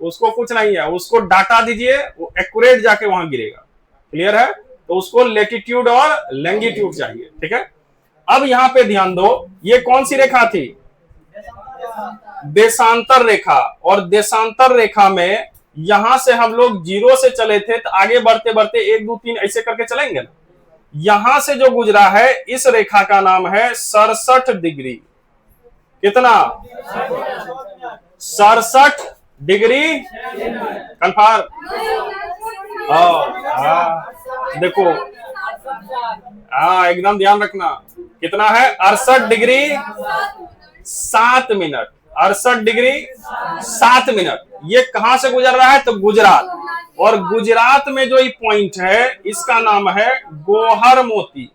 उसको कुछ नहीं है। उसको डाटा दीजिए, वो एक्यूरेट जाके वहां गिरेगा। क्लियर है? तो उसको लेटिट्यूड और लॉन्गिट्यूड चाहिए। ठीक है, अब यहां पे ध्यान दो, ये कौन सी रेखा थी? देशांतर रेखा। और देशांतर रेखा में यहां से हम लोग 0 से चले थे, तो आगे बढ़ते बढ़ते 1 2 3 ऐसे करके चलेंगे ना। यहां से जो गुजरा है इस रेखा का नाम है 67 डिग्री। कितना? 67 डिग्री। कंफर्म? देखो एकदम ध्यान रखना, कितना है? 68 डिग्री 7 मिनट। 68 degree 7 minute. ये कहां से गुजर रहा है? तो गुजरात। और गुजरात में जो ये पॉइंट है इसका नाम है गोहर मोती।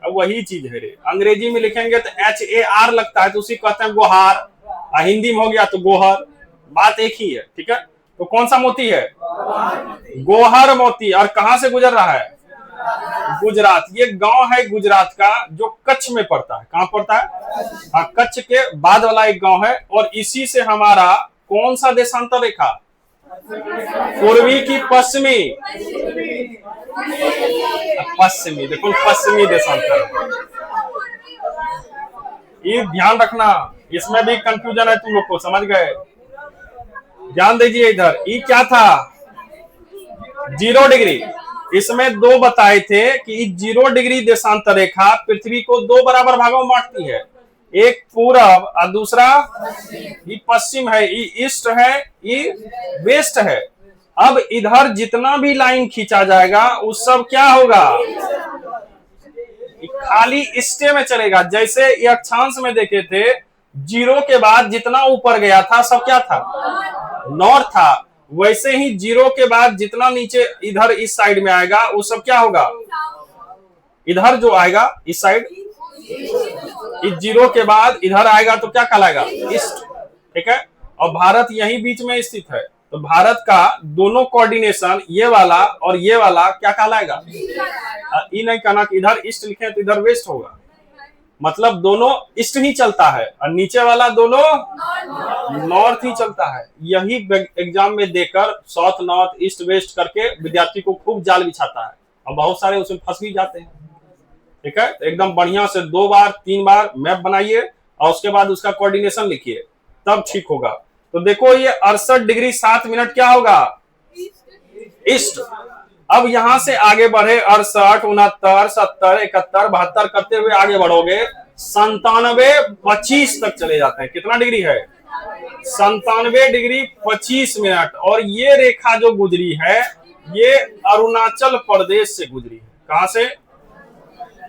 वही चीज है रे, अंग्रेजी में लिखेंगे तो HAR लगता है, तो उसी कहते हैं गोहार। हिंदी में हो गया तो गोहर, बात एक ही है। ठीक है, तो कौन सा मोती है? गोहर मोती। और कहां से गुजर रहा है? गुजरात। ये गांव है गुजरात का जो कच्छ में पड़ता है। कहां पड़ता है? हाँ, कच्छ के बाद वाला एक गांव है। और इसी से हमारा कौन सा देशांतर रेखा? पूर्वी की पश्चिमी? पश्चिमी। देखो पश्चिमी देशांतर। ये ध्यान रखना, इसमें भी कंफ्यूजन है तुम लोग को, समझ गए? ध्यान दीजिए इधर। ये क्या था? 0 डिग्री। इसमें 2 बताए थे कि 0 डिग्री देशांतर रेखा पृथ्वी को 2 बराबर भागों में बांटती है। एक पूरब और दूसरा ये पश्चिम है, ये ईस्ट है, ये वेस्ट है। अब इधर जितना भी लाइन खींचा जाएगा उस सब क्या होगा, खाली ईस्टे में चलेगा। जैसे ये अक्षांश में देखे थे, 0 के बाद जितना ऊपर गया था सब क्या था, नॉर्थ था। वैसे ही 0 के बाद जितना नीचे इधर इस साइड में आएगा वो सब क्या होगा, इधर जो आएगा इस साइड, इस 0 के बाद इधर आएगा तो क्या कहलाएगा, ईस्ट। ठीक है, और भारत यही बीच में स्थित है, तो भारत का दोनों कोऑर्डिनेशन ये वाला और ये वाला क्या कहलाएगा, ये नहीं कहना कि इधर ईस्ट लिखे तो इधर वेस्ट होगा, मतलब दोनों ईस्ट ही चलता है और नीचे वाला दोनों नॉर्थ ही चलता है। यही एग्जाम में देकर साउथ नॉर्थ ईस्ट वेस्ट करके विद्यार्थी को खूब जाल बिछाता है और बहुत सारे उसमें फंस भी जाते हैं। ठीक है, तो एकदम बढ़िया से 2 बार 3 बार मैप बनाइए और उसके बाद उसका कोऑर्डिनेशन लिखिए, तब ठीक होगा। तो देखो ये 68 डिग्री 7 मिनट क्या होगा, ईस्ट। अब यहां से आगे बढ़े 68 69 70 71 72 करते हुए आगे बढ़ोगे 97 25 तक चले जाते हैं। कितना डिग्री है, 97 डिग्री 25 मिनट। और ये रेखा जो गुजरी है ये अरुणाचल प्रदेश से गुजरी है। कहां से,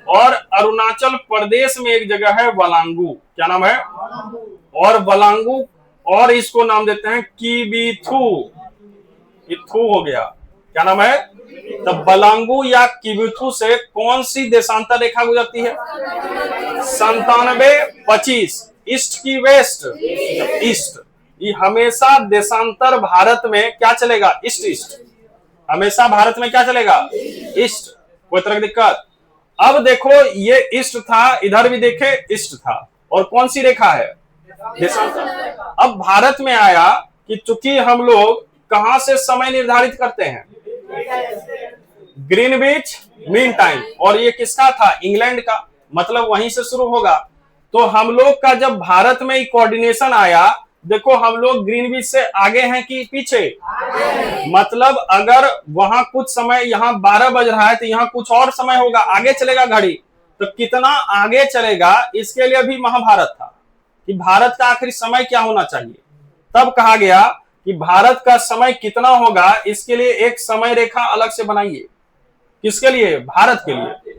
और अरुणाचल प्रदेश में एक जगह है वलांगू, क्या नाम है, और वलांगू, और इसको नाम देते हैं किबिथु, ये थू हो गया, क्या नाम है। तो बलांगू या किबिथु से कौन सी देशांतर रेखा गुजरती है, 97 25, ईस्ट की वेस्ट, ईस्ट। ये हमेशा देशांतर भारत में क्या चलेगा, ईस्ट ईस्ट, हमेशा भारत में क्या चलेगा, ईस्ट, कोई तरह की दिक्कत। अब देखो ये ईस्ट था, इधर भी देखे ईस्ट था, और कौन सी रेखा है, देशांतर। अब भारत में आया कि चूंकि हम लोग कहां से समय निर्धारित करते हैं, ग्रीनविच मीन टाइम, और ये किसका था, इंग्लैंड का, मतलब वहीं से शुरू होगा। तो हम लोग का जब भारत में कोऑर्डिनेशन आया, देखो हम लोग ग्रीनविच से आगे हैं कि पीछे, मतलब अगर वहां कुछ समय, यहाँ 12 बज रहा है तो यहाँ कुछ और समय होगा, आगे चलेगा घड़ी। तो कितना आगे चलेगा, इसके लिए भी महाभारत था कि भारत का आखिरी समय क्या होना चाहिए। तब कहा गया कि भारत का समय कितना होगा, इसके लिए एक समय रेखा अलग से बनाइए। किसके लिए, भारत के लिए।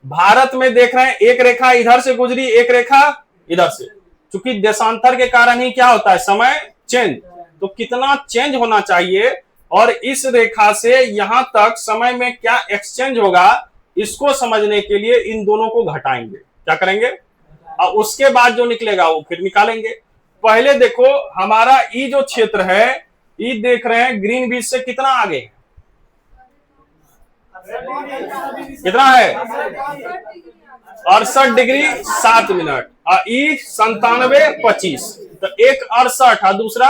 भारत में देख रहे हैं एक रेखा इधर से गुजरी, एक रेखा इधर से, क्योंकि देशांतर के कारण ही क्या होता है, समय चेंज। तो कितना चेंज होना चाहिए, और इस रेखा से यहां तक समय में क्या एक्सचेंज होगा, इसको समझने के लिए इन दोनों को घटाएंगे। क्या करेंगे, और उसके बाद जो निकलेगा वो फिर निकालेंगे। पहले देखो हमारा ये जो क्षेत्र है, ये देख रहे हैं ग्रीनविच से कितना आगे है, कितना है, 68 डिग्री 7 मिनट, और ई 97 25। तो एक 68 और दूसरा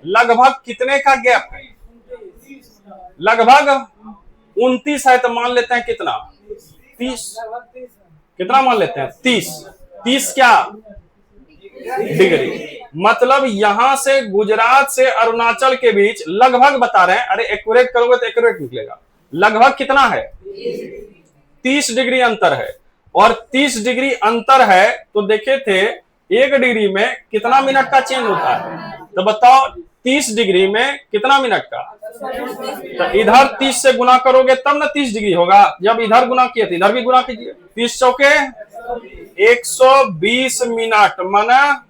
लगभग कितने का गैप है, लगभग 29 है। तो मान लेते हैं कितना, 30, कितना मान लेते हैं, 30 क्या डिग्री, मतलब यहां से गुजरात से अरुणाचल के बीच लगभग बता रहे हैं, अरे एक्यूरेट करोगे तो एक्यूरेट निकलेगा, लगभग कितना है, 30 डिग्री अंतर है। और 30 डिग्री अंतर है तो देखे थे 1 डिग्री में कितना मिनट का चेंज होता है, तो बताओ 30 डिग्री में कितना मिनट का। तो इधर 30 से गुना करोगे तब ना 30 डिग्री होगा, जब इधर गुना किए तो इधर भी गुना कीजिए, 30 चौके 120 मिनट, माना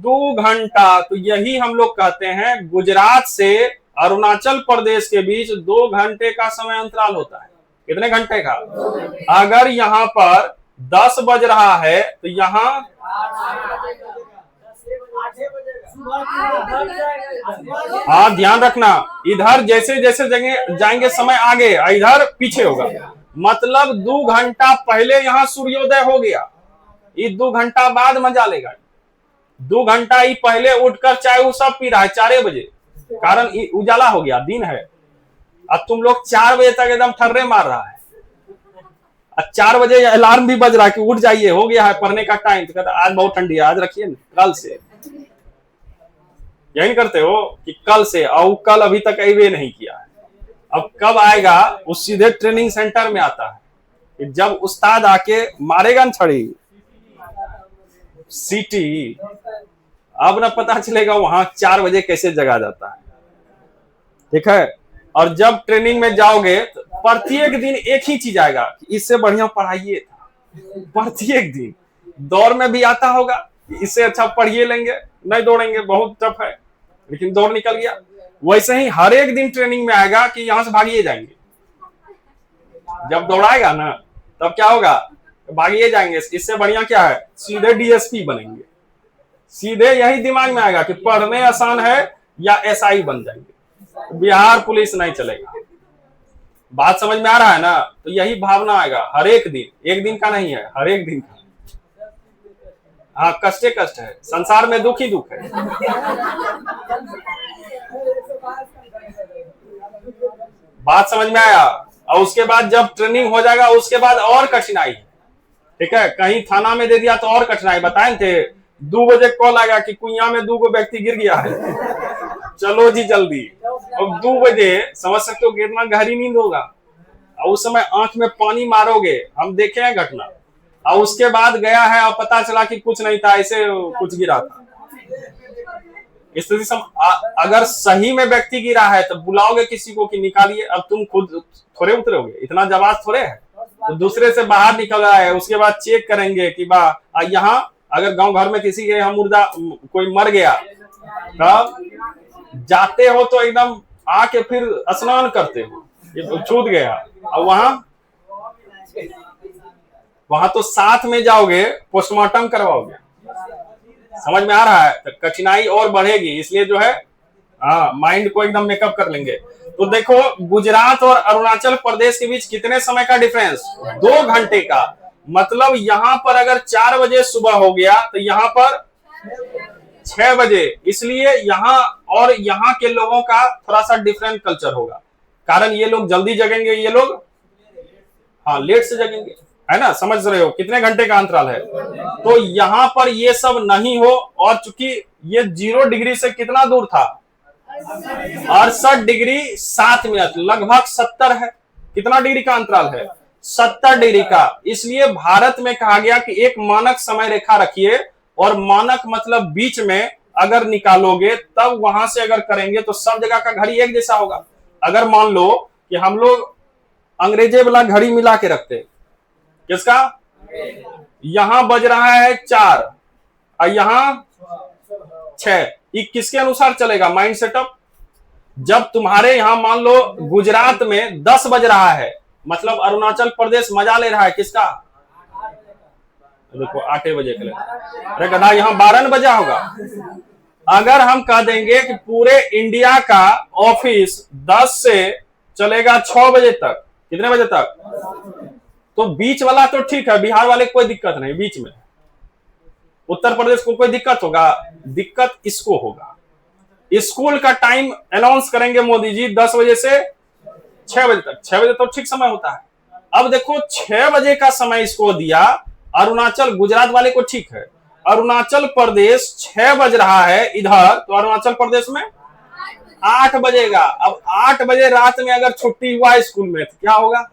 2 घंटा। तो यही हम लोग कहते हैं गुजरात से अरुणाचल प्रदेश के बीच 2 घंटे का समय अंतराल होता है। कितने घंटे का, अगर यहाँ पर 10 बज रहा है तो यहाँ हाँ ध्यान रखना, इधर जैसे जैसे जगह जाएंगे समय आगे, इधर पीछे होगा, मतलब 2 घंटा पहले यहाँ सूर्योदय हो गया, ये 2 घंटा बाद मजा लेगा। 2 घंटा ही पहले उठकर चाय वो सब पी रहा है 4 बजे, कारण उजाला हो गया, दिन है। अब तुम लोग 4 बजे तक एकदम ठर्रे मार रहा है, 4 बजे अलार्म भी बज रहा है कि उठ जाइए, हो गया है पढ़ने का टाइम, तो कहता आज बहुत ठंडी है, आज रखिए कल से। यही करते हो कि कल से, और कल अभी तक अवे नहीं किया है, अब कब आएगा वो सीधे ट्रेनिंग सेंटर में आता है, जब उस्ताद आके मारेगा न छड़ी सिटी, अब ना पता चलेगा वहां 4 बजे कैसे जगा जाता है। ठीक है, और जब ट्रेनिंग में जाओगे तो प्रत्येक दिन एक ही चीज आएगा, इससे बढ़िया पढ़ाइए था। प्रत्येक दिन दौड़ में भी आता होगा, इससे अच्छा पढ़िए लेंगे, नहीं दौड़ेंगे, बहुत टफ है, लेकिन दौड़ निकल गया। वैसे ही हर एक दिन ट्रेनिंग में आएगा कि यहां से भागिए जाएंगे। जब दौड़ाएगा ना तब क्या होगा, भागिए जाएंगे, इससे बढ़िया क्या है, सीधे डीएसपी बनेंगे। सीधे यही दिमाग में आएगा कि पढ़ने आसान है या एसआई बन जाएंगे, बिहार पुलिस नहीं चलेगा। बात समझ में आ रहा है ना? तो यही भावना आएगा हर एक दिन, एक दिन का नहीं है, हर एक दिन का। हाँ, कष्टे कष्ट है, संसार में दुख ही दुख है। बात समझ में आया? और उसके बाद जब ट्रेनिंग हो जाएगा उसके बाद और कठिनाई। ठीक है, कहीं थाना में दे दिया तो और कठिनाई। बताए थे 2 बजे कॉल आएगा कि कुइया में 2 व्यक्ति गिर गया है, चलो जी जल्दी। और 2 बजे समझ सकते हो कितना गहरी नींद होगा, और उस समय आंख में पानी मारोगे, हम देखे हैं घटना। और उसके बाद गया है और पता चला कि कुछ नहीं था, ऐसे कुछ गिरा था। स्थिति अगर सही में व्यक्ति गिरा है तो बुलाओगे किसी को कि निकालिए, अब तुम खुद थोड़े उतरोगे, इतना जवाब थोड़े है। तो दूसरे से बाहर निकल रहा है, उसके बाद चेक करेंगे कि यहाँ अगर गांव घर में किसी के यहाँ मुर्दा कोई मर गया, तब जाते हो तो एकदम आके फिर स्नान करते हो, ये तो छूट गया। और वहां तो साथ में जाओगे, पोस्टमार्टम करवाओगे। समझ में आ रहा है? तो कठिनाई और बढ़ेगी, इसलिए जो है माइंड को एकदम मेकअप कर लेंगे। तो देखो, गुजरात और अरुणाचल प्रदेश के बीच कितने समय का डिफरेंस, 2 घंटे का। मतलब यहाँ पर अगर 4 बजे सुबह हो गया तो यहाँ पर 6 बजे। इसलिए यहाँ और यहाँ के लोगों का थोड़ा सा डिफरेंट कल्चर होगा, कारण ये लोग जल्दी जगेंगे, ये लोग लेट से जगेंगे, है ना? समझ रहे हो कितने घंटे का अंतराल है? तो यहाँ पर ये सब नहीं हो, और चूंकि ये 0 डिग्री से कितना दूर था, 68 डिग्री 7 मिनट, लगभग 70 है। कितना डिग्री का अंतराल है? 70 डिग्री का। इसलिए भारत में कहा गया कि एक मानक समय रेखा रखिए, और मानक मतलब बीच में अगर निकालोगे तब वहां से अगर करेंगे तो सब जगह का घड़ी एक जैसा होगा। अगर मान लो कि हम लोग अंग्रेजी वाला घड़ी मिला के रखते, किसका? यहां बज रहा है 4 और यहां 6, ये किसके अनुसार चलेगा माइंड सेटअप? जब तुम्हारे यहां मान लो गुजरात में 10 बज रहा है, मतलब अरुणाचल प्रदेश मजा ले रहा है किसका? देखो 8 बजे के लिए, अरे गधा, यहां 12 बजा होगा। अगर हम कह देंगे कि पूरे इंडिया का ऑफिस 10 से चलेगा 6 बजे तक, कितने बजे तक? तो बीच वाला तो ठीक है, बिहार वाले कोई दिक्कत नहीं, बीच में उत्तर प्रदेश को कोई दिक्कत होगा? दिक्कत इसको होगा। स्कूल का टाइम अनाउंस करेंगे मोदी जी 10 बजे से 6 बजे तक। 6 बजे तो ठीक समय होता है। अब देखो 6 बजे का समय इसको दिया, अरुणाचल, गुजरात वाले को ठीक है, अरुणाचल प्रदेश 6 बज रहा है इधर, तो अरुणाचल प्रदेश में 8 बजेगा। अब 8 बजे रात में अगर छुट्टी हुआ स्कूल में तो क्या होगा?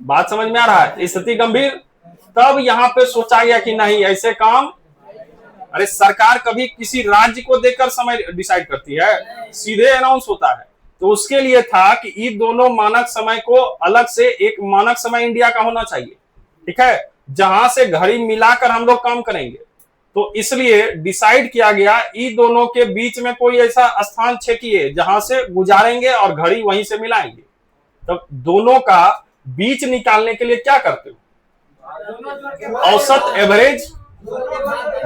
बात समझ में आ रहा है? स्थिति गंभीर। तब यहां पे सोचा गया कि नहीं, ऐसे काम, अरे सरकार कभी किसी राज्य को देकर समय डिसाइड करती है, सीधे अनाउंस होता है। तो उसके लिए था कि इन दोनों मानक समय को अलग से एक मानक समय इंडिया का होना चाहिए, ठीक है, जहां से घड़ी मिलाकर हम लोग काम करेंगे। तो इसलिए डिसाइड किया गया इन दोनों के बीच में कोई ऐसा स्थान छेकिए जहां से गुजारेंगे और घड़ी वहीं से मिलाएंगे। तो दोनों का बीच निकालने के लिए क्या करते हो? औसत, एवरेज,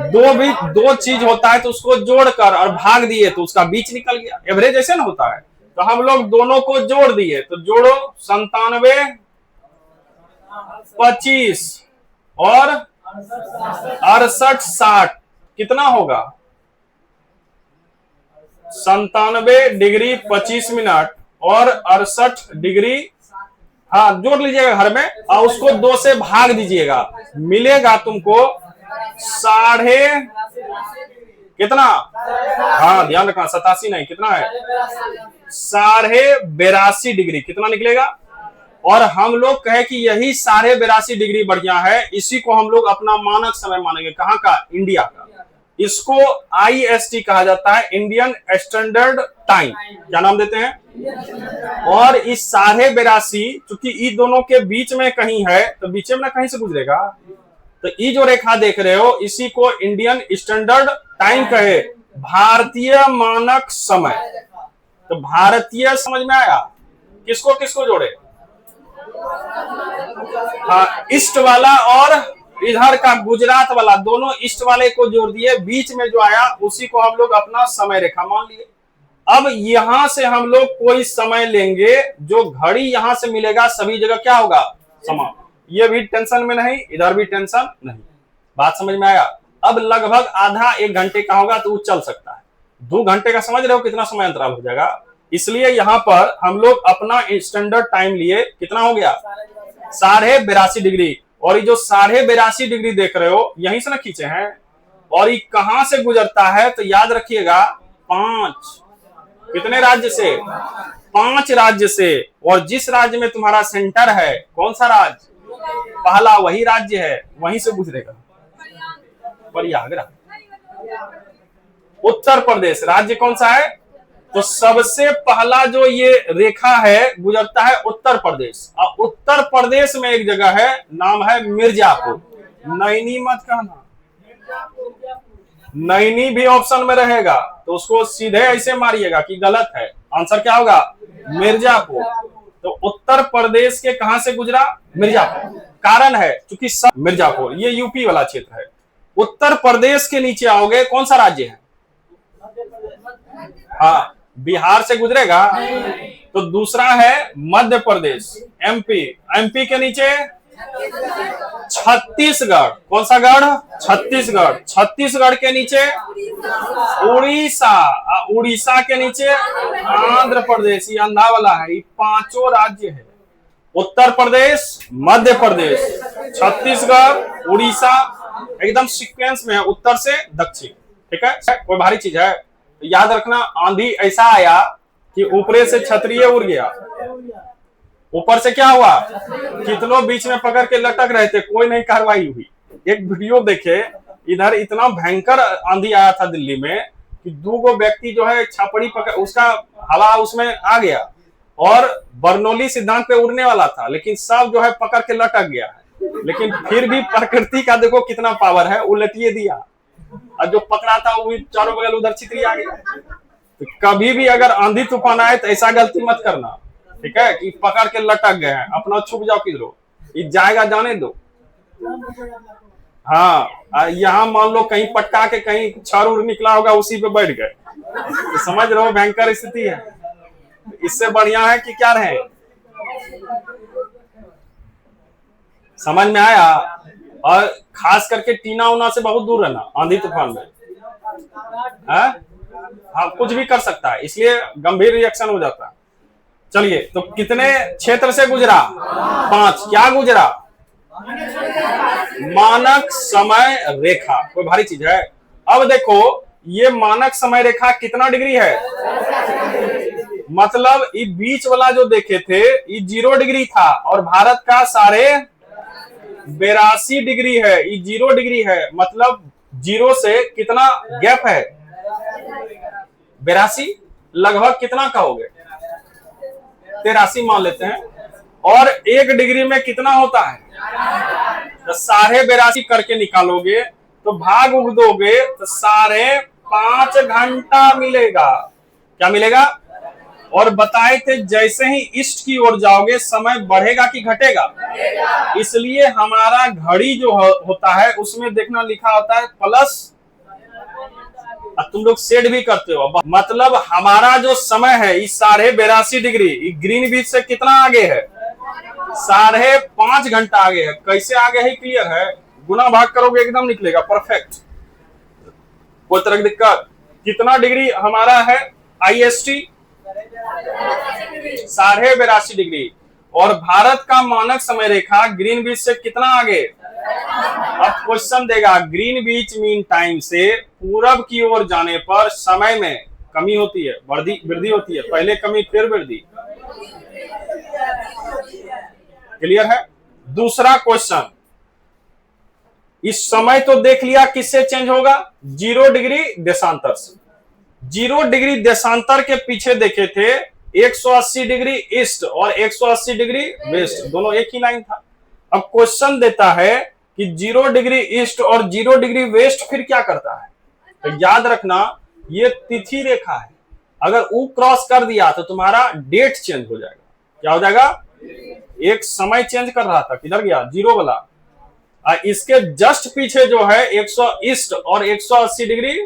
दो चीज होता है तो उसको जोड़कर और भाग दिए तो उसका बीच निकल गया। एवरेज ऐसे ना होता है, तो हम लोग दोनों को जोड़ दिए, तो जोड़ो 97, 25 और 68, 60, कितना होगा? 97 डिग्री 25 मिनट और 68 डिग्री, जोड़ लीजिएगा घर में, और उसको 2 से भाग दीजिएगा, मिलेगा तुमको 8.5, कितना? ध्यान रखना, 87 नहीं, कितना है? 82.5 डिग्री। कितना निकलेगा? और हम लोग कहे कि यही 82.5 डिग्री बढ़िया है, इसी को हम लोग अपना मानक समय मानेंगे। कहाँ का? इंडिया का। इसको IST कहा जाता है, इंडियन स्टैंडर्ड टाइम। क्या नाम देते हैं? और इस 82.5 चूंकि ई दोनों के बीच में कहीं है, तो बीच में ना कहीं से गुजरेगा, तो ये जो रेखा देख रहे हो इसी को इंडियन स्टैंडर्ड टाइम कहे, भारतीय मानक समय। तो भारतीय समझ में आया? किसको किसको जोड़े? हाँ, ईस्ट वाला और इधर का गुजरात वाला, दोनों ईस्ट वाले को जोड़ दिए, बीच में जो आया उसी को हम लोग अपना समय रेखा मान लिए। अब यहां से हम लोग कोई समय लेंगे, जो घड़ी यहां से मिलेगा सभी जगह क्या होगा? समान। ये भी टेंशन में नहीं, इधर भी टेंशन नहीं। बात समझ में आया? अब लगभग आधा 1 घंटे का होगा तो वो चल सकता है। 2 घंटे का समझ रहे हो कितना समय अंतराल हो जाएगा? इसलिए यहां पर हम लोग अपना स्टैंडर्ड टाइम लिए, कितना हो गया? 82.5 डिग्री। और ये जो 82.5 डिग्री देख रहे हो यहीं से ना खींचे हैं, और ये कहां से गुजरता है तो याद रखिएगा 5। कितने राज्य से? 5 राज्य से। और जिस राज्य में तुम्हारा सेंटर है, कौन सा राज्य? पहला वही राज्य है, वहीं से गुजरेगा। प्रयागराज। उत्तर प्रदेश राज्य कौन सा है? तो सबसे पहला जो ये रेखा है गुजरता है उत्तर प्रदेश। और उत्तर प्रदेश में एक जगह है, नाम है मिर्जापुर। नैनी मत कहना, नैनी भी ऑप्शन में रहेगा तो उसको सीधे ऐसे मारिएगा कि गलत है। आंसर क्या होगा? मिर्जापुर। तो उत्तर प्रदेश के कहां से गुजरा? मिर्जापुर। कारण है क्योंकि सब मिर्जापुर, ये यूपी वाला क्षेत्र है। उत्तर प्रदेश के नीचे आओगे, कौन सा राज्य है? हाँ, बिहार से गुजरेगा। तो दूसरा है मध्य प्रदेश, MP। MP के नीचे छत्तीसगढ़। कौन सा गढ़? छत्तीसगढ़। छत्तीसगढ़ के नीचे उड़ीसा। उड़ीसा के नीचे आंध्र प्रदेश। ये अंधा वाला है। ये 5 राज्य है, उत्तर प्रदेश, मध्य प्रदेश, छत्तीसगढ़, उड़ीसा, एकदम सीक्वेंस में है, उत्तर से दक्षिण। ठीक है? कोई भारी चीज है? याद रखना, आंधी ऐसा आया कि ऊपरे से छतरी उड़ गया, ऊपर से क्या हुआ? कितनों बीच में पकड़ के लटक रहे थे, कोई नहीं कार्रवाई हुई। एक वीडियो देखे, इधर इतना भयंकर आंधी आया था दिल्ली में कि 2 व्यक्ति जो है छापड़ी पकड़, उसका हवा उसमें आ गया और बरनौली सिद्धांत पे उड़ने वाला था, लेकिन सब जो है पकड़ के लटक गया है। लेकिन फिर भी प्रकृति का देखो कितना पावर है, उलटिए दिया, और जो पकड़ा था वो भी चारों बगल उधर छितरी आ गया। तो कभी भी अगर आंधी तूफान आए तो ऐसा गलती मत करना, ठीक है? कि पकड़ के लटक गए हैं, अपना छुप जाओ किधरो, ये जाएगा जाने दो। हाँ, यहाँ मान लो कहीं पटका के कहीं छर उड़ निकला होगा, उसी पे बैठ गए, तो समझ रहे हो भयंकर स्थिति है। इससे बढ़िया है कि क्या रहे। समझ में आया? और खास करके टीना उना से बहुत दूर रहना आंधी तूफान में। हाँ, कुछ भी कर सकता है, इसलिए गंभीर रिएक्शन हो जाता है। चलिए, तो कितने क्षेत्र से गुजरा? 5। क्या गुजरा? मानक समय रेखा। कोई भारी चीज है? अब देखो, ये मानक समय रेखा कितना डिग्री है? मतलब ये बीच वाला जो देखे थे ये 0 डिग्री था, और भारत का 82.5 डिग्री है, ये 0 डिग्री है। मतलब 0 से कितना गैप है? 82। लगभग कितना कहोगे? 83 मान लेते हैं। और 1 डिग्री में कितना होता है? तो 82.5 करके निकालोगे तो भाग उग दोगे तो 5.5 घंटा मिलेगा। क्या मिलेगा? और बताए थे जैसे ही ईस्ट की ओर जाओगे समय बढ़ेगा कि घटेगा? इसलिए हमारा घड़ी जो होता है उसमें देखना लिखा होता है प्लस, तुम लोग सेट भी करते हो। मतलब हमारा जो समय है इस 82.5 डिग्री ग्रीनविच से कितना आगे है? 5.5 घंटा आगे है। कैसे आगे है क्लियर है? गुना भाग करोगे एकदम निकलेगा परफेक्ट, कोई तरह की दिक्कत? कितना डिग्री हमारा है IST? 82.5 डिग्री। और भारत का मानक समय रेखा ग्रीनविच से कितना आगे? अब क्वेश्चन देगा, ग्रीनविच मीन टाइम से पूरब की ओर जाने पर समय में कमी होती है, वृद्धि होती है? पहले कमी फिर वृद्धि। क्लियर है। दूसरा क्वेश्चन, इस समय तो देख लिया किससे चेंज होगा, 0 डिग्री देशांतर से। 0 डिग्री देशांतर के पीछे देखे थे 180 डिग्री ईस्ट और 180 डिग्री वेस्ट, दोनों एक ही लाइन था। अब क्वेश्चन देता है कि 0 डिग्री ईस्ट और 0 डिग्री वेस्ट फिर क्या करता है, तो याद रखना ये तिथि रेखा है। अगर वो क्रॉस कर दिया तो तुम्हारा डेट चेंज हो जाएगा। क्या हो जाएगा, एक समय चेंज कर रहा था, किधर गया, 0 वाला। इसके जस्ट पीछे जो है 100 ईस्ट और 180 डिग्री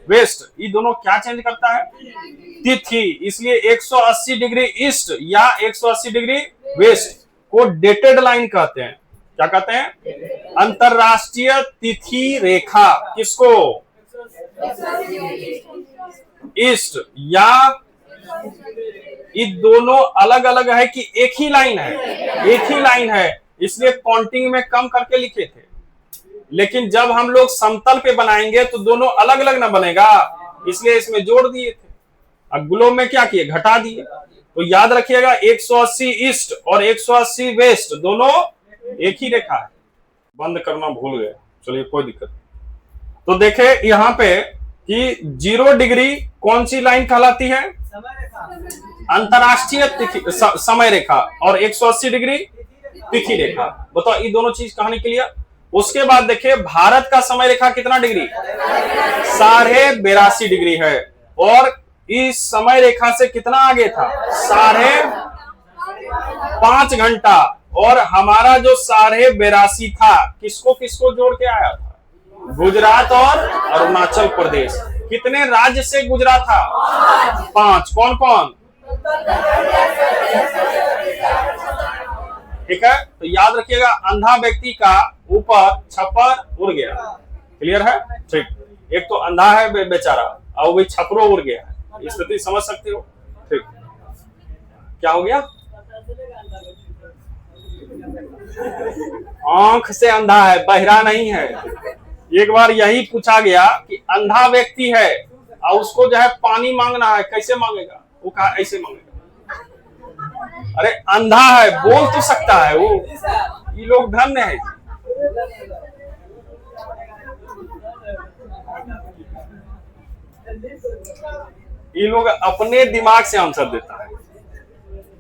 वेस्ट, ये दोनों क्या चेंज करता है, तिथि। इसलिए 180 डिग्री ईस्ट या 180 डिग्री वेस्ट को डेटेड लाइन कहते हैं। क्या कहते हैं, अंतरराष्ट्रीय तिथि रेखा। किसको, ईस्ट या, ये दोनों अलग अलग है कि एक ही लाइन है, एक ही लाइन है, इसलिए काउंटिंग में कम करके लिखे थे। लेकिन जब हम लोग समतल पे बनाएंगे तो दोनों अलग अलग ना बनेगा, इसलिए इसमें जोड़ दिए थे। अब ग्लोब में क्या किए, घटा दिए। तो याद रखिएगा 180 ईस्ट और 180 वेस्ट दोनों एक ही रेखा है। बंद करना भूल गए, चलिए कोई दिक्कत नहीं। तो देखे यहाँ पे कि 0 डिग्री कौन सी लाइन कहलाती है, अंतरराष्ट्रीय समय रेखा, और 180 डिग्री तिथि रेखा। बताओ ये दोनों चीज कहने के लिए। उसके बाद देखिए भारत का समय रेखा कितना डिग्री, 82.5 डिग्री है, और इस समय रेखा से कितना आगे था, 5.5 घंटा। और हमारा जो 82.5 था किसको किसको जोड़ के आया था, गुजरात और अरुणाचल प्रदेश। कितने राज्य से गुजरा था, 5। कौन कौन, ठीक है। तो याद रखिएगा अंधा व्यक्ति का ऊपर छप्पर उड़ गया, क्लियर है, ठीक। एक तो अंधा है बेचारा और वही छपरो उड़ गया है, स्थिति समझ सकते हो, ठीक। क्या हो गया, आंख से अंधा है, बहिरा नहीं है। एक बार यही पूछा गया कि अंधा व्यक्ति है और उसको जो है पानी मांगना है, कैसे मांगेगा, वो कहा ऐसे मांगेगा। अरे अंधा है, बोल तो सकता है वो, ये लोग धन्य है। ये लोग अपने दिमाग से आंसर देता है,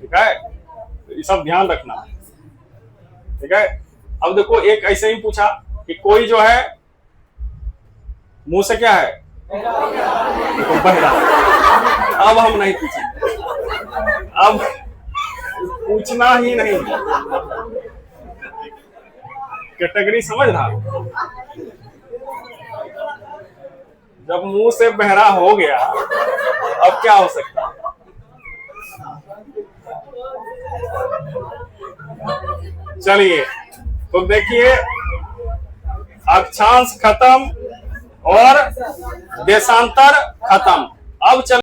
ठीक है, ये सब ध्यान रखना है, ठीक है। अब देखो एक ऐसे ही पूछा कि कोई जो है मुंह से क्या है, देखो बहरा। अब हम नहीं पूछेंगे, अब पूछना ही नहीं, कैटेगरी समझ रहा। जब मुंह से बहरा हो गया अब क्या हो सकता है। चलिए तो देखिए अक्षांश खत्म और देशांतर खत्म। अब चल